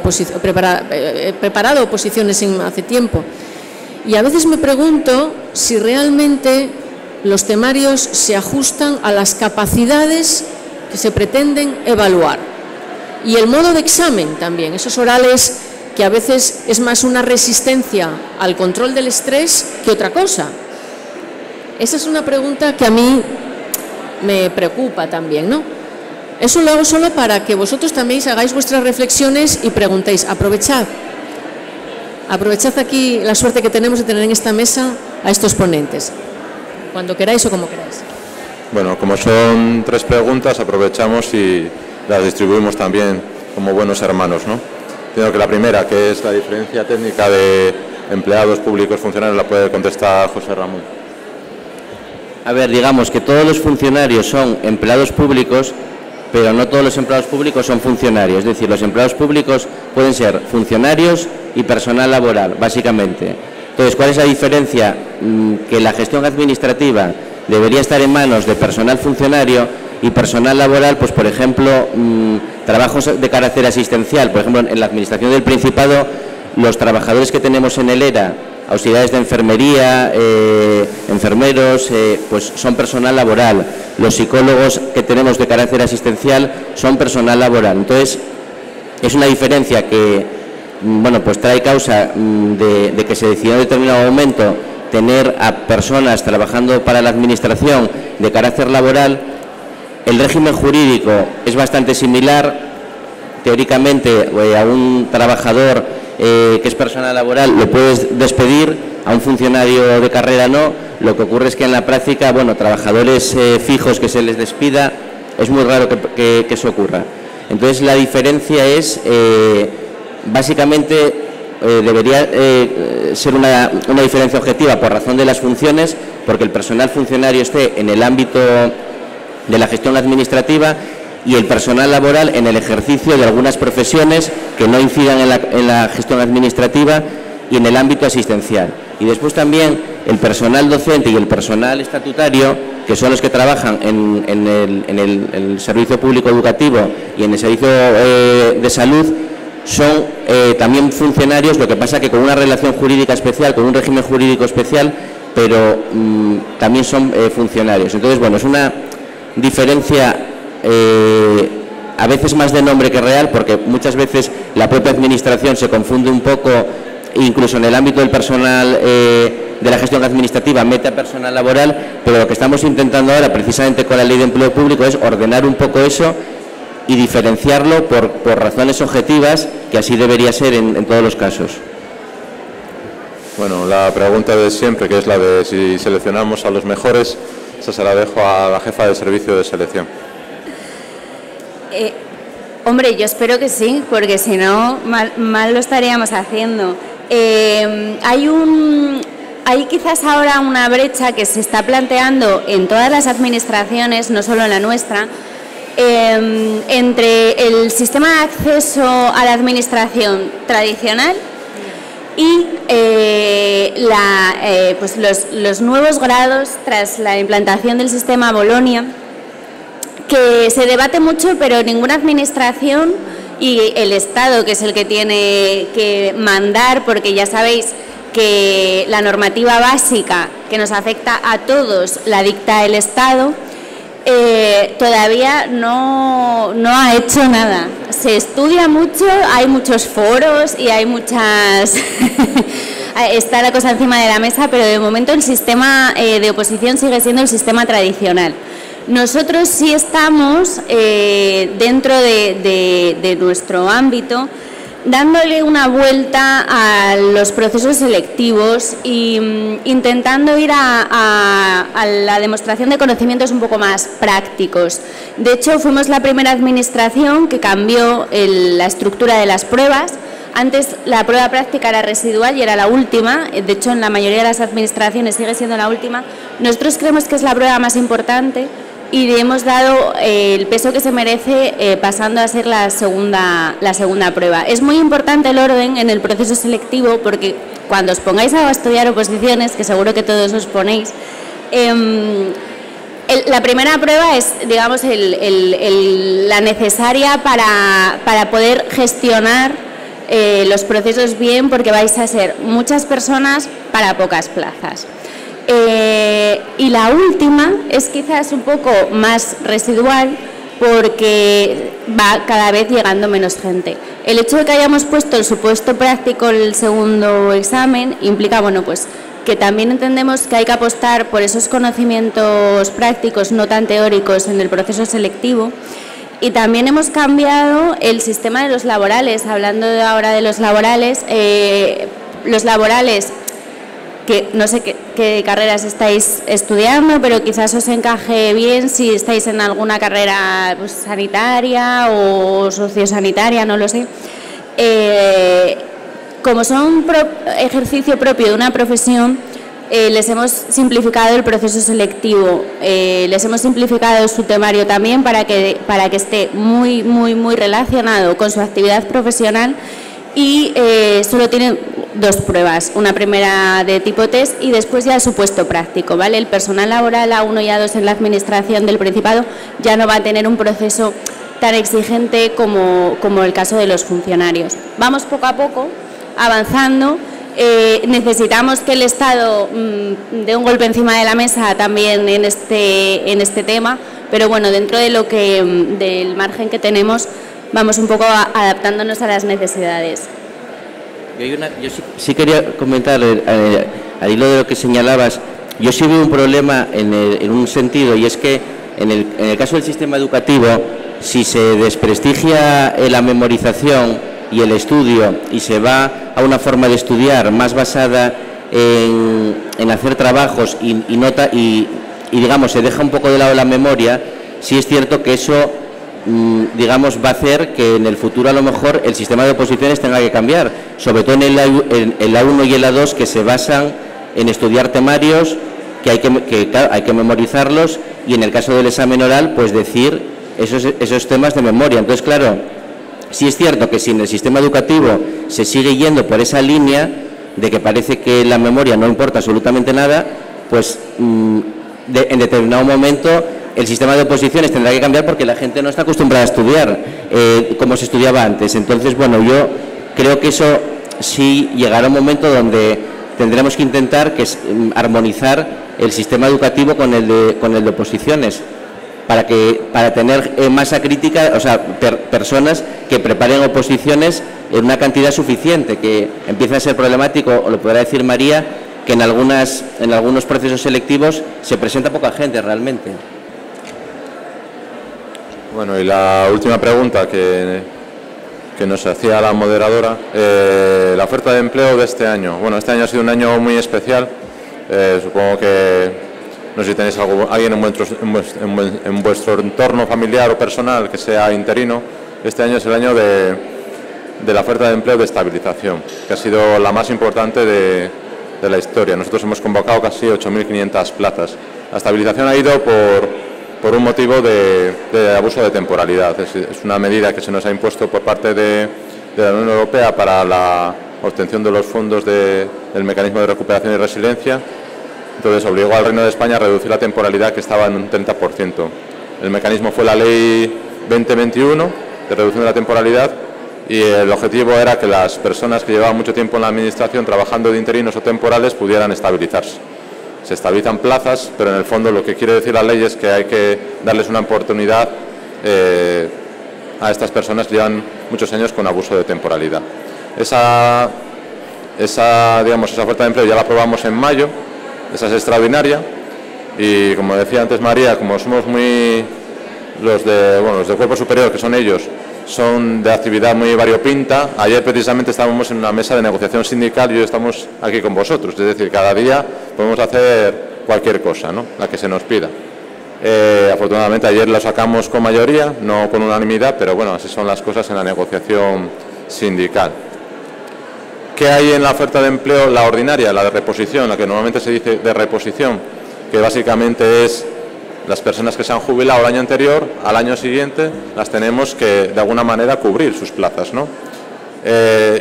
oposiciones hace tiempo, y a veces me pregunto si realmente los temarios se ajustan a las capacidades que se pretenden evaluar. Y el modo de examen también, esos orales que a veces es más una resistencia al control del estrés que otra cosa. Esa es una pregunta que a mí me preocupa también, ¿no? Eso lo hago solo para que vosotros también hagáis vuestras reflexiones y preguntéis. Aprovechad aquí la suerte que tenemos de tener en esta mesa a estos ponentes, cuando queráis o como queráis. Bueno, como son 3 preguntas, aprovechamos y las distribuimos también como buenos hermanos, ¿no? Entiendo que la primera, que es la diferencia técnica de empleados públicos funcionarios, la puede contestar José Ramón. A ver, digamos que todos los funcionarios son empleados públicos, pero no todos los empleados públicos son funcionarios. Es decir, los empleados públicos pueden ser funcionarios y personal laboral, básicamente. Entonces, ¿cuál es la diferencia? Que la gestión administrativa debería estar en manos de personal funcionario y personal laboral, pues por ejemplo, trabajos de carácter asistencial. Por ejemplo, en la Administración del Principado, los trabajadores que tenemos en el ERA, auxiliares de enfermería, enfermeros, pues son personal laboral. Los psicólogos que tenemos de carácter asistencial son personal laboral. Entonces, es una diferencia que, bueno, pues trae causa de que se decidió en determinado momento tener a personas trabajando para la Administración de carácter laboral. El régimen jurídico es bastante similar. Teóricamente, a un trabajador que es personal laboral lo puedes despedir, a un funcionario de carrera no. Lo que ocurre es que en la práctica, bueno, trabajadores fijos que se les despida, es muy raro que eso ocurra. Entonces, la diferencia es, básicamente, debería ser una diferencia objetiva por razón de las funciones, porque el personal funcionario esté en el ámbito de la gestión administrativa y el personal laboral en el ejercicio de algunas profesiones que no incidan en la gestión administrativa y en el ámbito asistencial. Y después también el personal docente y el personal estatutario, que son los que trabajan en el servicio público educativo y en el servicio de salud, son también funcionarios, lo que pasa que con una relación jurídica especial, con un régimen jurídico especial, pero también son funcionarios. Entonces, bueno, es una diferencia a veces más de nombre que real, porque muchas veces la propia administración se confunde un poco, incluso en el ámbito del personal de la gestión administrativa mete a personal laboral, pero lo que estamos intentando ahora precisamente con la Ley de Empleo Público es ordenar un poco eso y diferenciarlo por razones objetivas, que así debería ser en todos los casos. Bueno, la pregunta de siempre, que es la de si seleccionamos a los mejores, esa se la dejo a la jefa del servicio de selección. Hombre, yo espero que sí, porque si no, mal lo estaríamos haciendo. Hay quizás ahora una brecha que se está planteando en todas las administraciones, no solo en la nuestra, entre el sistema de acceso a la administración tradicional y pues los nuevos grados tras la implantación del sistema Bolonia, que se debate mucho, pero ninguna administración y el Estado, que es el que tiene que mandar, porque ya sabéis que la normativa básica que nos afecta a todos la dicta el Estado, todavía no ha hecho nada. Se estudia mucho, hay muchos foros y hay muchas... está la cosa encima de la mesa, pero de momento el sistema de oposición sigue siendo el sistema tradicional. Nosotros sí estamos dentro de nuestro ámbito, dándole una vuelta a los procesos selectivos e intentando ir a la demostración de conocimientos un poco más prácticos. De hecho, fuimos la primera administración que cambió la estructura de las pruebas. Antes la prueba práctica era residual y era la última, de hecho en la mayoría de las administraciones sigue siendo la última. Nosotros creemos que es la prueba más importante y le hemos dado el peso que se merece pasando a ser la segunda prueba. Es muy importante el orden en el proceso selectivo porque cuando os pongáis a estudiar oposiciones, que seguro que todos os ponéis, la primera prueba es, digamos, la necesaria para poder gestionar los procesos bien, porque vais a ser muchas personas para pocas plazas. Y la última es quizás un poco más residual porque va cada vez llegando menos gente. El hecho de que hayamos puesto el supuesto práctico en el segundo examen implica, bueno, pues que también entendemos que hay que apostar por esos conocimientos prácticos no tan teóricos en el proceso selectivo. Y también hemos cambiado el sistema de los laborales. Hablando ahora de los laborales, que no sé qué carreras estáis estudiando, pero quizás os encaje bien si estáis en alguna carrera pues, sanitaria o sociosanitaria, no lo sé. Como son ejercicio propio de una profesión, les hemos simplificado el proceso selectivo, les hemos simplificado su temario también para que esté muy relacionado con su actividad profesional y solo tienen dos pruebas, una primera de tipo test y después ya el supuesto práctico, ¿vale? El personal laboral A1 y A2 en la Administración del Principado ya no va a tener un proceso tan exigente como el caso de los funcionarios. Vamos poco a poco avanzando. Necesitamos que el Estado dé un golpe encima de la mesa también en este tema, pero bueno, dentro de del margen que tenemos, vamos un poco adaptándonos a las necesidades. Yo sí quería comentar, al hilo de lo que señalabas, yo sí veo un problema en un sentido, y es que en el caso del sistema educativo, si se desprestigia la memorización y el estudio y se va a una forma de estudiar más basada en hacer trabajos y digamos se deja un poco de lado la memoria, sí es cierto que eso digamos va a hacer que en el futuro a lo mejor el sistema de oposiciones tenga que cambiar, sobre todo en el A1 y el A2, que se basan en estudiar temarios que hay que memorizarlos, y en el caso del examen oral pues decir esos temas de memoria. Entonces, claro, sí es cierto que si en el sistema educativo se sigue yendo por esa línea de que parece que la memoria no importa absolutamente nada, pues en determinado momento el sistema de oposiciones tendrá que cambiar porque la gente no está acostumbrada a estudiar como se estudiaba antes. Entonces, bueno, yo creo que eso sí llegará un momento donde tendremos que intentar armonizar el sistema educativo con el de oposiciones, para tener masa crítica, o sea, personas que preparen oposiciones en una cantidad suficiente, que empieza a ser problemático, o lo podrá decir María, que en algunos procesos selectivos se presenta poca gente realmente. Bueno, y la última pregunta que nos hacía la moderadora, la oferta de empleo de este año. Bueno, este año ha sido un año muy especial, supongo que no sé si tenéis alguien en vuestro entorno familiar o personal que sea interino. Este año es el año de la oferta de empleo de estabilización, que ha sido la más importante de la historia. Nosotros hemos convocado casi 8.500 plazas. La estabilización ha ido por un motivo de abuso de temporalidad. Es una medida que se nos ha impuesto por parte de la Unión Europea para la obtención de los fondos del mecanismo de recuperación y resiliencia. Entonces obligó al Reino de España a reducir la temporalidad, que estaba en un 30%. El mecanismo fue la Ley 2021 de reducción de la temporalidad, y el objetivo era que las personas que llevaban mucho tiempo en la Administración trabajando de interinos o temporales pudieran estabilizarse. Se estabilizan plazas, pero en el fondo lo que quiere decir la ley es que hay que darles una oportunidad a estas personas que llevan muchos años con abuso de temporalidad. Esa oferta de empleo ya la aprobamos en mayo. Esa es extraordinaria, y como decía antes María, como somos los de cuerpo superior, que son ellos, son de actividad muy variopinta. Ayer precisamente estábamos en una mesa de negociación sindical y hoy estamos aquí con vosotros. Es decir, cada día podemos hacer cualquier cosa, ¿no?, la que se nos pida. Afortunadamente ayer lo sacamos con mayoría, no con unanimidad, pero bueno, así son las cosas en la negociación sindical. ¿Qué hay en la oferta de empleo? La ordinaria, la de reposición, la que normalmente se dice de reposición, que básicamente es las personas que se han jubilado el año anterior, al año siguiente las tenemos que de alguna manera cubrir sus plazas, ¿no?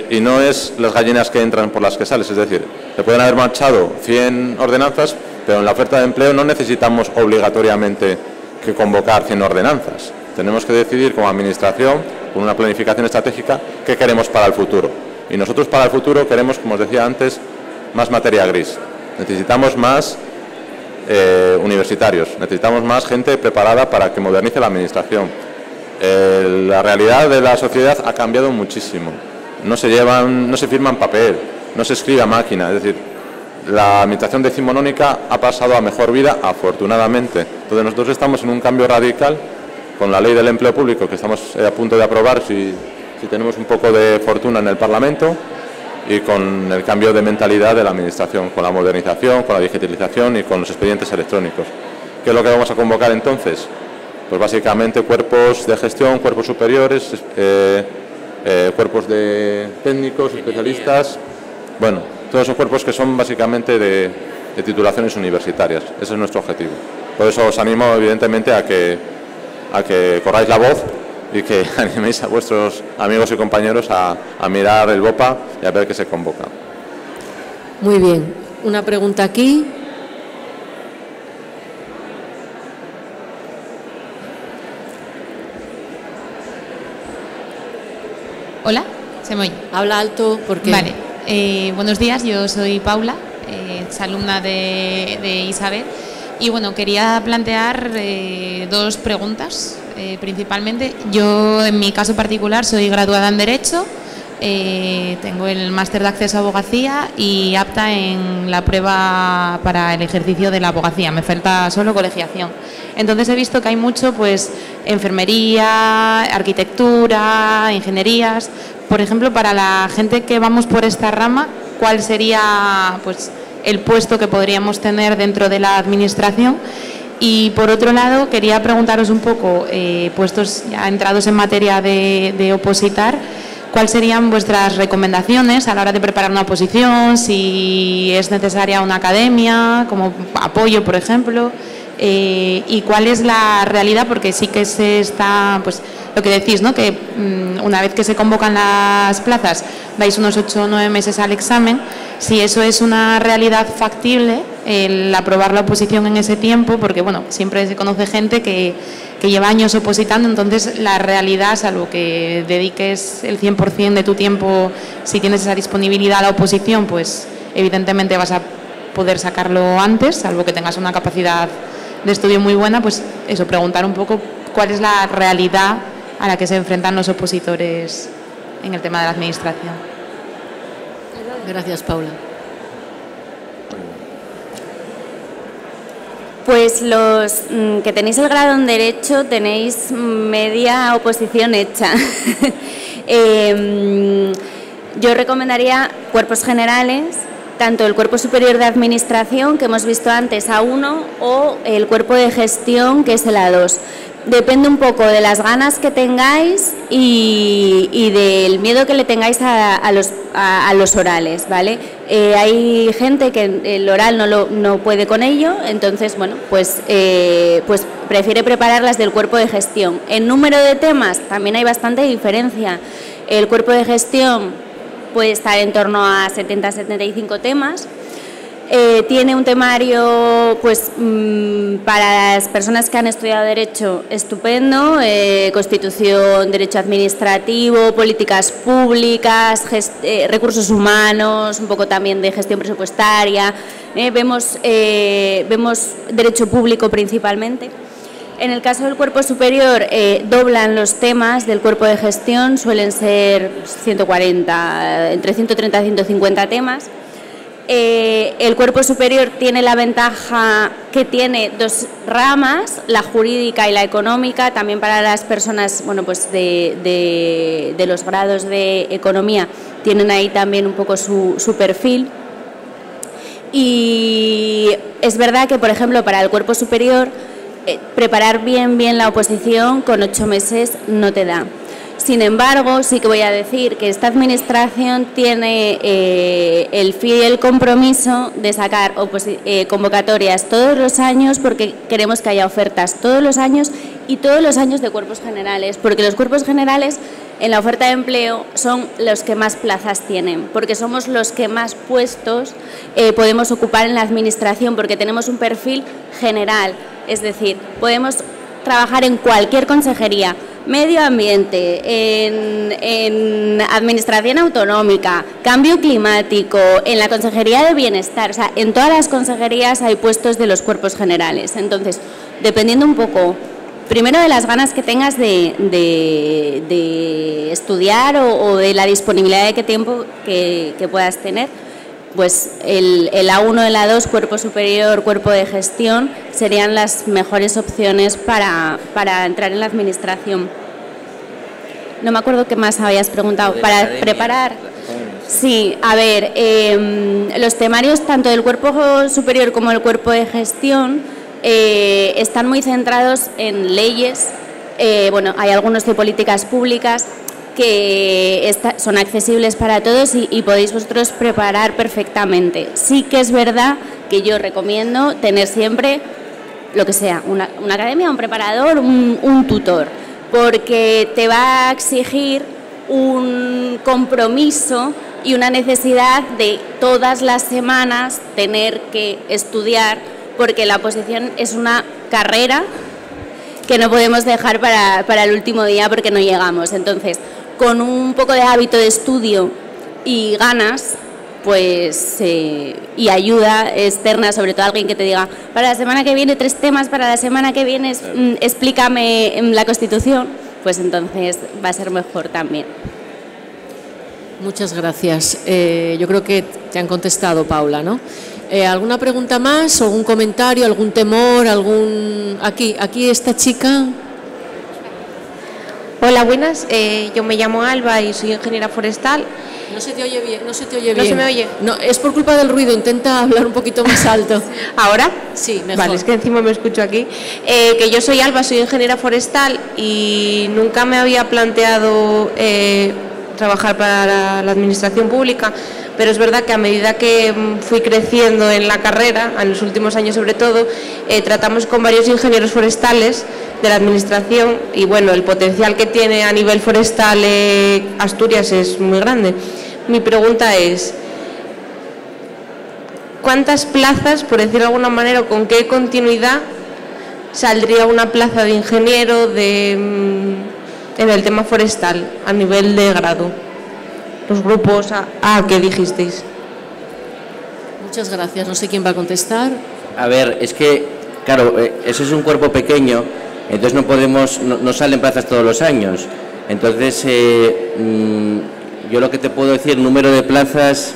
Y no es las gallinas que entran por las que sales, es decir, se pueden haber marchado 100 ordenanzas, pero en la oferta de empleo no necesitamos obligatoriamente que convocar 100 ordenanzas. Tenemos que decidir como administración, con una planificación estratégica, qué queremos para el futuro. Y nosotros para el futuro queremos, como os decía antes, más materia gris. Necesitamos más universitarios, necesitamos más gente preparada para que modernice la administración. La realidad de la sociedad ha cambiado muchísimo. No se firma en papel, no se escribe a máquina, es decir, la administración decimonónica ha pasado a mejor vida, afortunadamente. Entonces nosotros estamos en un cambio radical con la ley del empleo público que estamos a punto de aprobar si tenemos un poco de fortuna en el Parlamento, y con el cambio de mentalidad de la administración, con la modernización, con la digitalización y con los expedientes electrónicos. ¿Qué es lo que vamos a convocar entonces? Pues básicamente cuerpos de gestión, cuerpos superiores, cuerpos de técnicos, especialistas, bueno, todos esos cuerpos que son básicamente de titulaciones universitarias. Ese es nuestro objetivo. Por eso os animo evidentemente a que corráis la voz y que animéis a vuestros amigos y compañeros a mirar el BOPA y a ver qué se convoca. Muy bien. Una pregunta aquí. Hola, ¿se me oye? Habla alto porque... Vale. Buenos días, yo soy Paula, exalumna de Isabel. Y bueno, quería plantear dos preguntas. Principalmente, yo en mi caso particular soy graduada en Derecho, tengo el máster de acceso a abogacía y apta en la prueba para el ejercicio de la abogacía, me falta solo colegiación. Entonces he visto que hay mucho, pues, enfermería, arquitectura, ingenierías. Por ejemplo, para la gente que vamos por esta rama, ¿cuál sería, pues, el puesto que podríamos tener dentro de la administración? Y por otro lado, quería preguntaros un poco, puestos ya entrados en materia de opositar, ¿cuáles serían vuestras recomendaciones a la hora de preparar una oposición? Si es necesaria una academia, como apoyo, por ejemplo, y cuál es la realidad, porque sí que se está, pues lo que decís, ¿no?, que una vez que se convocan las plazas vais unos 8 o 9 meses al examen. Si eso es una realidad factible, el aprobar la oposición en ese tiempo, porque bueno, siempre se conoce gente que lleva años opositando, entonces la realidad, salvo que dediques el 100% de tu tiempo, si tienes esa disponibilidad a la oposición, pues evidentemente vas a poder sacarlo antes, salvo que tengas una capacidad de estudio muy buena. Pues eso, preguntar un poco cuál es la realidad a la que se enfrentan los opositores en el tema de la administración. Gracias, Paula. Pues los que tenéis el grado en Derecho tenéis media oposición hecha. Yo recomendaría cuerpos generales, tanto el Cuerpo Superior de Administración, que hemos visto antes, A1, o el Cuerpo de Gestión, que es el A2. Depende un poco de las ganas que tengáis y del miedo que le tengáis a los orales, ¿vale? Hay gente que el oral no puede con ello, entonces, bueno, pues prefiere prepararlas del cuerpo de gestión. En número de temas también hay bastante diferencia. El cuerpo de gestión puede estar en torno a 70-75 temas. Tiene un temario, pues, para las personas que han estudiado Derecho estupendo, Constitución, Derecho Administrativo, Políticas Públicas, Recursos Humanos, un poco también de gestión presupuestaria, vemos Derecho Público principalmente. En el caso del cuerpo superior, doblan los temas del cuerpo de gestión, suelen ser 140, entre 130 y 150 temas. El cuerpo superior tiene la ventaja que tiene dos ramas, la jurídica y la económica, también para las personas, bueno, pues de los grados de economía tienen ahí también un poco su perfil. Y es verdad que, por ejemplo, para el cuerpo superior, preparar bien la oposición con 8 meses no te da. Sin embargo, sí que voy a decir que esta administración tiene el fiel compromiso de sacar convocatorias todos los años, porque queremos que haya ofertas todos los años y todos los años de cuerpos generales, porque los cuerpos generales en la oferta de empleo son los que más plazas tienen, porque somos los que más puestos podemos ocupar en la administración, porque tenemos un perfil general, es decir, podemos trabajar en cualquier consejería, medio ambiente, en administración autonómica, cambio climático, en la consejería de bienestar, o sea, en todas las consejerías hay puestos de los cuerpos generales. Entonces, dependiendo un poco, primero de las ganas que tengas de estudiar o de la disponibilidad de tiempo que puedas tener, pues el A1, el A2, cuerpo superior, cuerpo de gestión, serían las mejores opciones para entrar en la administración. No me acuerdo qué más habías preguntado. Para preparar. Sí, a ver, los temarios tanto del cuerpo superior como del cuerpo de gestión están muy centrados en leyes. Bueno, hay algunos de políticas públicas que son accesibles para todos y podéis vosotros preparar perfectamente. Sí que es verdad que yo recomiendo tener siempre lo que sea, una academia, un preparador, un tutor, porque te va a exigir un compromiso y una necesidad de todas las semanas tener que estudiar, porque la oposición es una carrera que no podemos dejar para el último día porque no llegamos. Entonces, con un poco de hábito de estudio y ganas, pues y ayuda externa, sobre todo alguien que te diga, para la semana que viene 3 temas, para la semana que viene explícame la Constitución, pues entonces va a ser mejor también. Muchas gracias. Yo creo que te han contestado, Paula, ¿no? ¿Alguna pregunta más? ¿Algún comentario? ¿Algún temor? Aquí esta chica. Hola, buenas. Yo me llamo Alba y soy ingeniera forestal. No se te oye bien, no se te oye bien. ¿No se me oye? No, es por culpa del ruido, intenta hablar un poquito más alto. ¿Ahora? Sí, mejor. Vale, es que encima me escucho aquí. Que yo soy Alba, soy ingeniera forestal y nunca me había planteado trabajar para la administración pública, pero es verdad que a medida que fui creciendo en la carrera, en los últimos años sobre todo, tratamos con varios ingenieros forestales de la administración y bueno, el potencial que tiene a nivel forestal Asturias es muy grande. Mi pregunta es, ¿cuántas plazas, por decirlo de alguna manera, o con qué continuidad saldría una plaza de ingeniero en el tema forestal a nivel de grado? Los grupos A que dijisteis. Muchas gracias. No sé quién va a contestar. A ver, es que, claro, eso es un cuerpo pequeño, entonces no salen plazas todos los años. Entonces, yo lo que te puedo decir, número de plazas,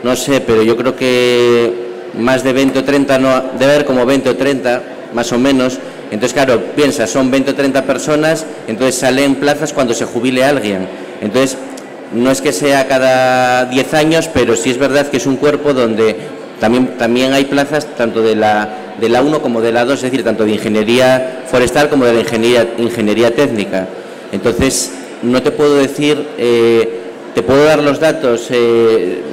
no sé, pero yo creo que más de 20 o 30, no, debe haber como 20 o 30, más o menos. Entonces, claro, piensa, son 20 o 30 personas, entonces salen plazas cuando se jubile alguien. Entonces, no es que sea cada 10 años, pero sí es verdad que es un cuerpo donde también hay plazas tanto de la 1 como de la 2, es decir, tanto de ingeniería forestal como de la ingeniería técnica. Entonces, no te puedo decir, te puedo dar los datos, te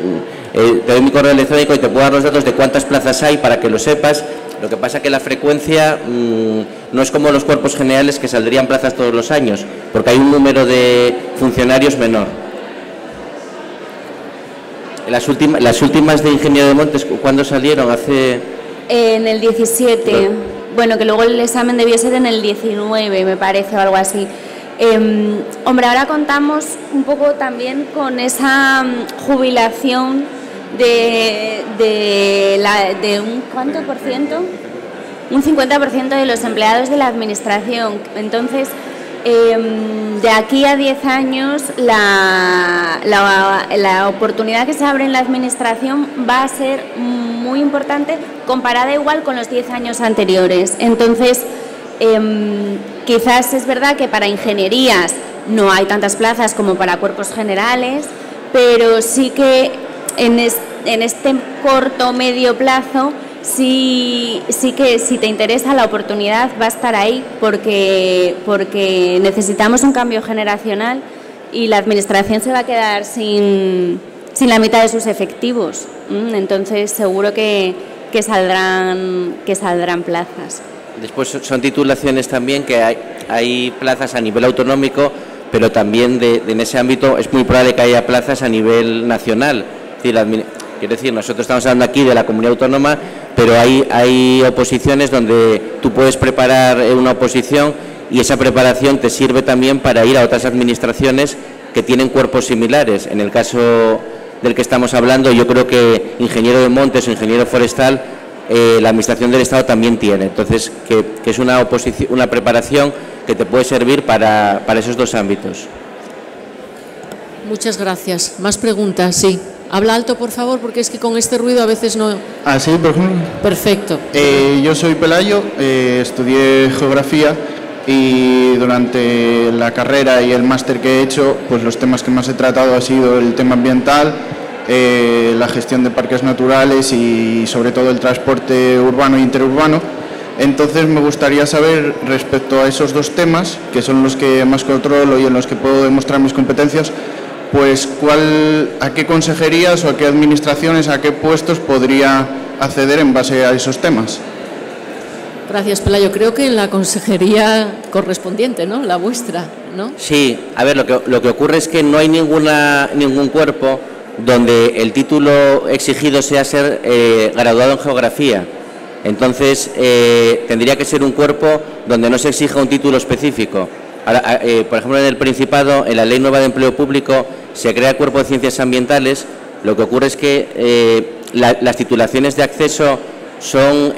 doy mi correo electrónico y te puedo dar los datos de cuántas plazas hay para que lo sepas. Lo que pasa es que la frecuencia no es como los cuerpos generales que saldrían plazas todos los años, porque hay un número de funcionarios menor. Las últimas de Ingeniero de Montes, ¿cuándo salieron? En el 17, bueno, que luego el examen debió ser en el 19, me parece, o algo así. Hombre, ahora contamos un poco también con esa jubilación de un ¿cuánto por ciento? Un 50% de los empleados de la administración. Entonces, De aquí a 10 años la oportunidad que se abre en la administración va a ser muy importante comparada igual con los 10 años anteriores. Entonces, quizás es verdad que para ingenierías no hay tantas plazas como para cuerpos generales, pero sí que en este corto o medio plazo sí que si te interesa la oportunidad va a estar ahí, porque necesitamos un cambio generacional y la administración se va a quedar sin la mitad de sus efectivos. Entonces seguro que saldrán plazas. Después son titulaciones también que hay plazas a nivel autonómico, pero también en ese ámbito es muy probable que haya plazas a nivel nacional. Es decir, quiero decir, nosotros estamos hablando aquí de la comunidad autónoma, pero hay oposiciones donde tú puedes preparar una oposición y esa preparación te sirve también para ir a otras administraciones que tienen cuerpos similares. En el caso del que estamos hablando, yo creo que ingeniero de montes o ingeniero forestal, la administración del Estado también tiene. Entonces, que es una preparación que te puede servir para esos dos ámbitos. Muchas gracias. ¿Más preguntas? Sí. Habla alto, por favor, porque es que con este ruido a veces no... Ah, sí, por ejemplo. Perfecto. Yo soy Pelayo, estudié geografía y durante la carrera y el máster que he hecho, pues los temas que más he tratado ha sido el tema ambiental, la gestión de parques naturales y sobre todo el transporte urbano e interurbano. Entonces me gustaría saber respecto a esos dos temas, que son los que más controlo y en los que puedo demostrar mis competencias, pues a qué consejerías o a qué administraciones, a qué puestos podría acceder en base a esos temas. Gracias, Pelayo. Creo que en la consejería correspondiente, ¿no? La vuestra, ¿no? Sí, a ver, lo que ocurre es que no hay ningún cuerpo donde el título exigido sea ser graduado en geografía. Entonces, tendría que ser un cuerpo donde no se exija un título específico. Ahora, por ejemplo, en el Principado, en la Ley Nueva de Empleo Público, se crea el Cuerpo de Ciencias Ambientales. Lo que ocurre es que las titulaciones de acceso son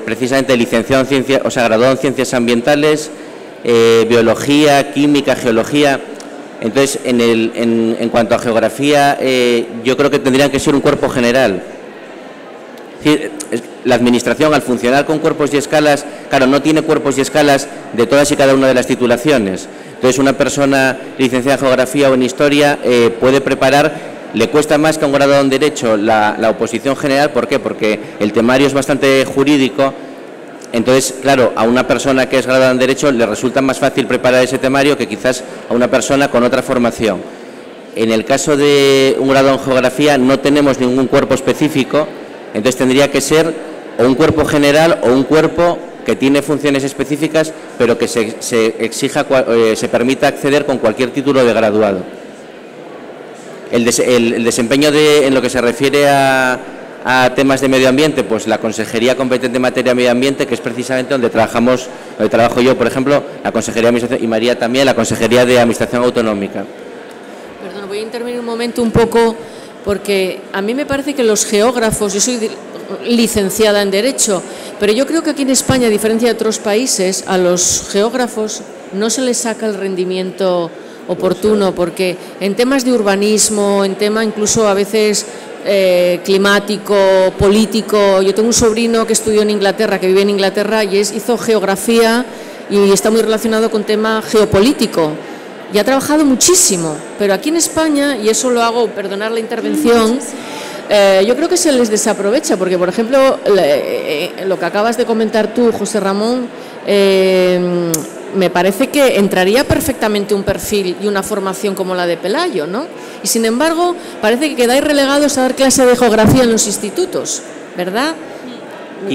precisamente licenciado en ciencias, o sea, graduado en Ciencias Ambientales, Biología, Química, Geología. Entonces, en cuanto a geografía, yo creo que tendrían que ser un cuerpo general. La administración, al funcionar con cuerpos y escalas, claro, no tiene cuerpos y escalas de todas y cada una de las titulaciones. Entonces, una persona licenciada en geografía o en historia puede preparar, le cuesta más que a un graduado en derecho la oposición general. ¿Por qué? Porque el temario es bastante jurídico. Entonces, claro, a una persona que es graduada en derecho le resulta más fácil preparar ese temario que quizás a una persona con otra formación. En el caso de un graduado en geografía no tenemos ningún cuerpo específico. Entonces tendría que ser o un cuerpo general o un cuerpo que tiene funciones específicas, pero que se permita acceder con cualquier título de graduado. El desempeño en lo que se refiere a temas de medio ambiente, pues la consejería competente en materia de medio ambiente, que es precisamente donde trabajo yo, por ejemplo, la consejería de administración, y María también, la consejería de administración autonómica. Perdón, voy a intervenir un momento un poco, porque a mí me parece que los geógrafos, yo soy licenciada en Derecho, pero yo creo que aquí en España, a diferencia de otros países, a los geógrafos no se les saca el rendimiento oportuno, porque en temas de urbanismo, en tema incluso a veces climático, político, yo tengo un sobrino que estudió en Inglaterra, que vive en Inglaterra y hizo geografía y está muy relacionado con tema geopolítico. Y ha trabajado muchísimo, pero aquí en España, y eso lo hago, perdonar la intervención, yo creo que se les desaprovecha, porque por ejemplo, lo que acabas de comentar tú, José Ramón, me parece que entraría perfectamente un perfil y una formación como la de Pelayo, ¿no? Y sin embargo, parece que quedáis relegados a dar clase de geografía en los institutos, ¿verdad?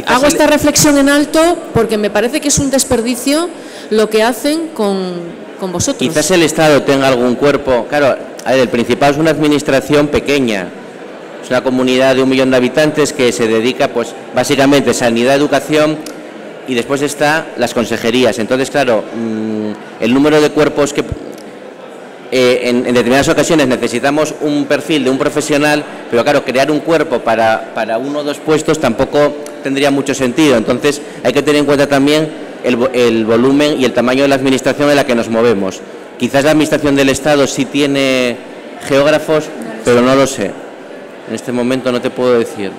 Hago esta reflexión en alto porque me parece que es un desperdicio lo que hacen con vosotros. Quizás el Estado tenga algún cuerpo. Claro, a ver, el Principado es una administración pequeña, es una comunidad de 1 millón de habitantes que se dedica, pues, básicamente a sanidad, educación, y después está las consejerías. Entonces, claro, el número de cuerpos que en determinadas ocasiones necesitamos un perfil de un profesional, pero claro, crear un cuerpo para 1 o 2 puestos tampoco tendría mucho sentido. Entonces, hay que tener en cuenta también el volumen y el tamaño de la administración en la que nos movemos. Quizás la administración del Estado sí tiene geógrafos, pero no lo sé. En este momento no te puedo decir.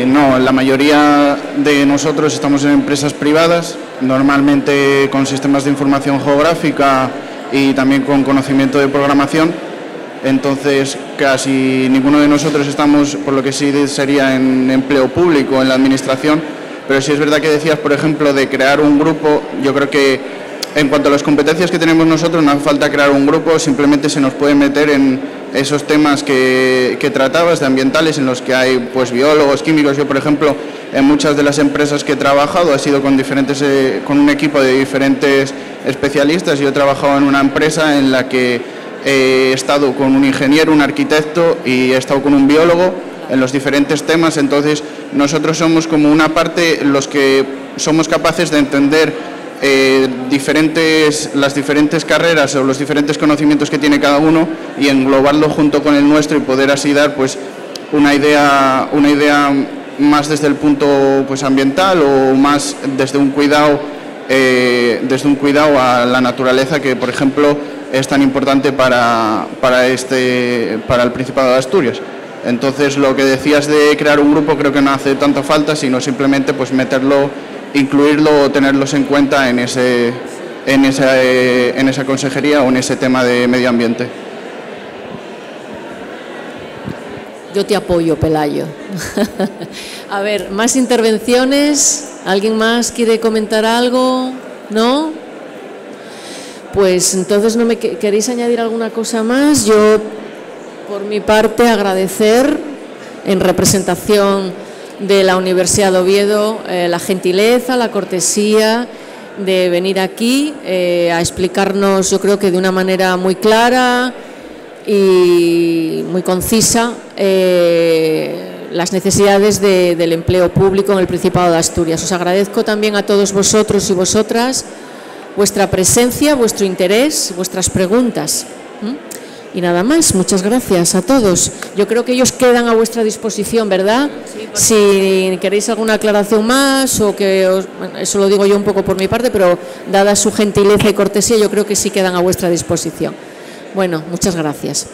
No, la mayoría de nosotros estamos en empresas privadas, normalmente con sistemas de información geográfica y también con conocimiento de programación. Entonces, casi ninguno de nosotros estamos, por lo que sí sería en empleo público, en la administración, pero sí es verdad que decías, por ejemplo, de crear un grupo. Yo creo que en cuanto a las competencias que tenemos nosotros, no hace falta crear un grupo, simplemente se nos puede meter en esos temas que tratabas, de ambientales, en los que hay pues biólogos, químicos. Yo, por ejemplo, en muchas de las empresas que he trabajado, ha sido con un equipo de diferentes especialistas. Yo he trabajado en una empresa en la que he estado con un ingeniero, un arquitecto y he estado con un biólogo en los diferentes temas. Entonces, nosotros somos como una parte los que somos capaces de entender las diferentes carreras o los diferentes conocimientos que tiene cada uno y englobarlo junto con el nuestro y poder así dar pues una idea más desde el punto pues ambiental o más desde un cuidado a la naturaleza, que por ejemplo es tan importante para el Principado de Asturias. Entonces, lo que decías de crear un grupo creo que no hace tanta falta, sino simplemente pues incluirlo o tenerlos en cuenta en esa consejería o en ese tema de medio ambiente. Yo te apoyo, Pelayo. A ver, más intervenciones. ¿Alguien más quiere comentar algo? ¿No? Pues entonces, ¿no me queréis añadir alguna cosa más? Yo, por mi parte, agradecer en representación de la Universidad de Oviedo la gentileza, la cortesía de venir aquí a explicarnos, yo creo que de una manera muy clara y muy concisa, las necesidades del empleo público en el Principado de Asturias. Os agradezco también a todos vosotros y vosotras vuestra presencia, vuestro interés, vuestras preguntas. Y nada más, muchas gracias a todos. Yo creo que ellos quedan a vuestra disposición, ¿verdad? Sí, si queréis alguna aclaración más o bueno, eso lo digo yo un poco por mi parte, pero dada su gentileza y cortesía, yo creo que sí quedan a vuestra disposición. Bueno, muchas gracias.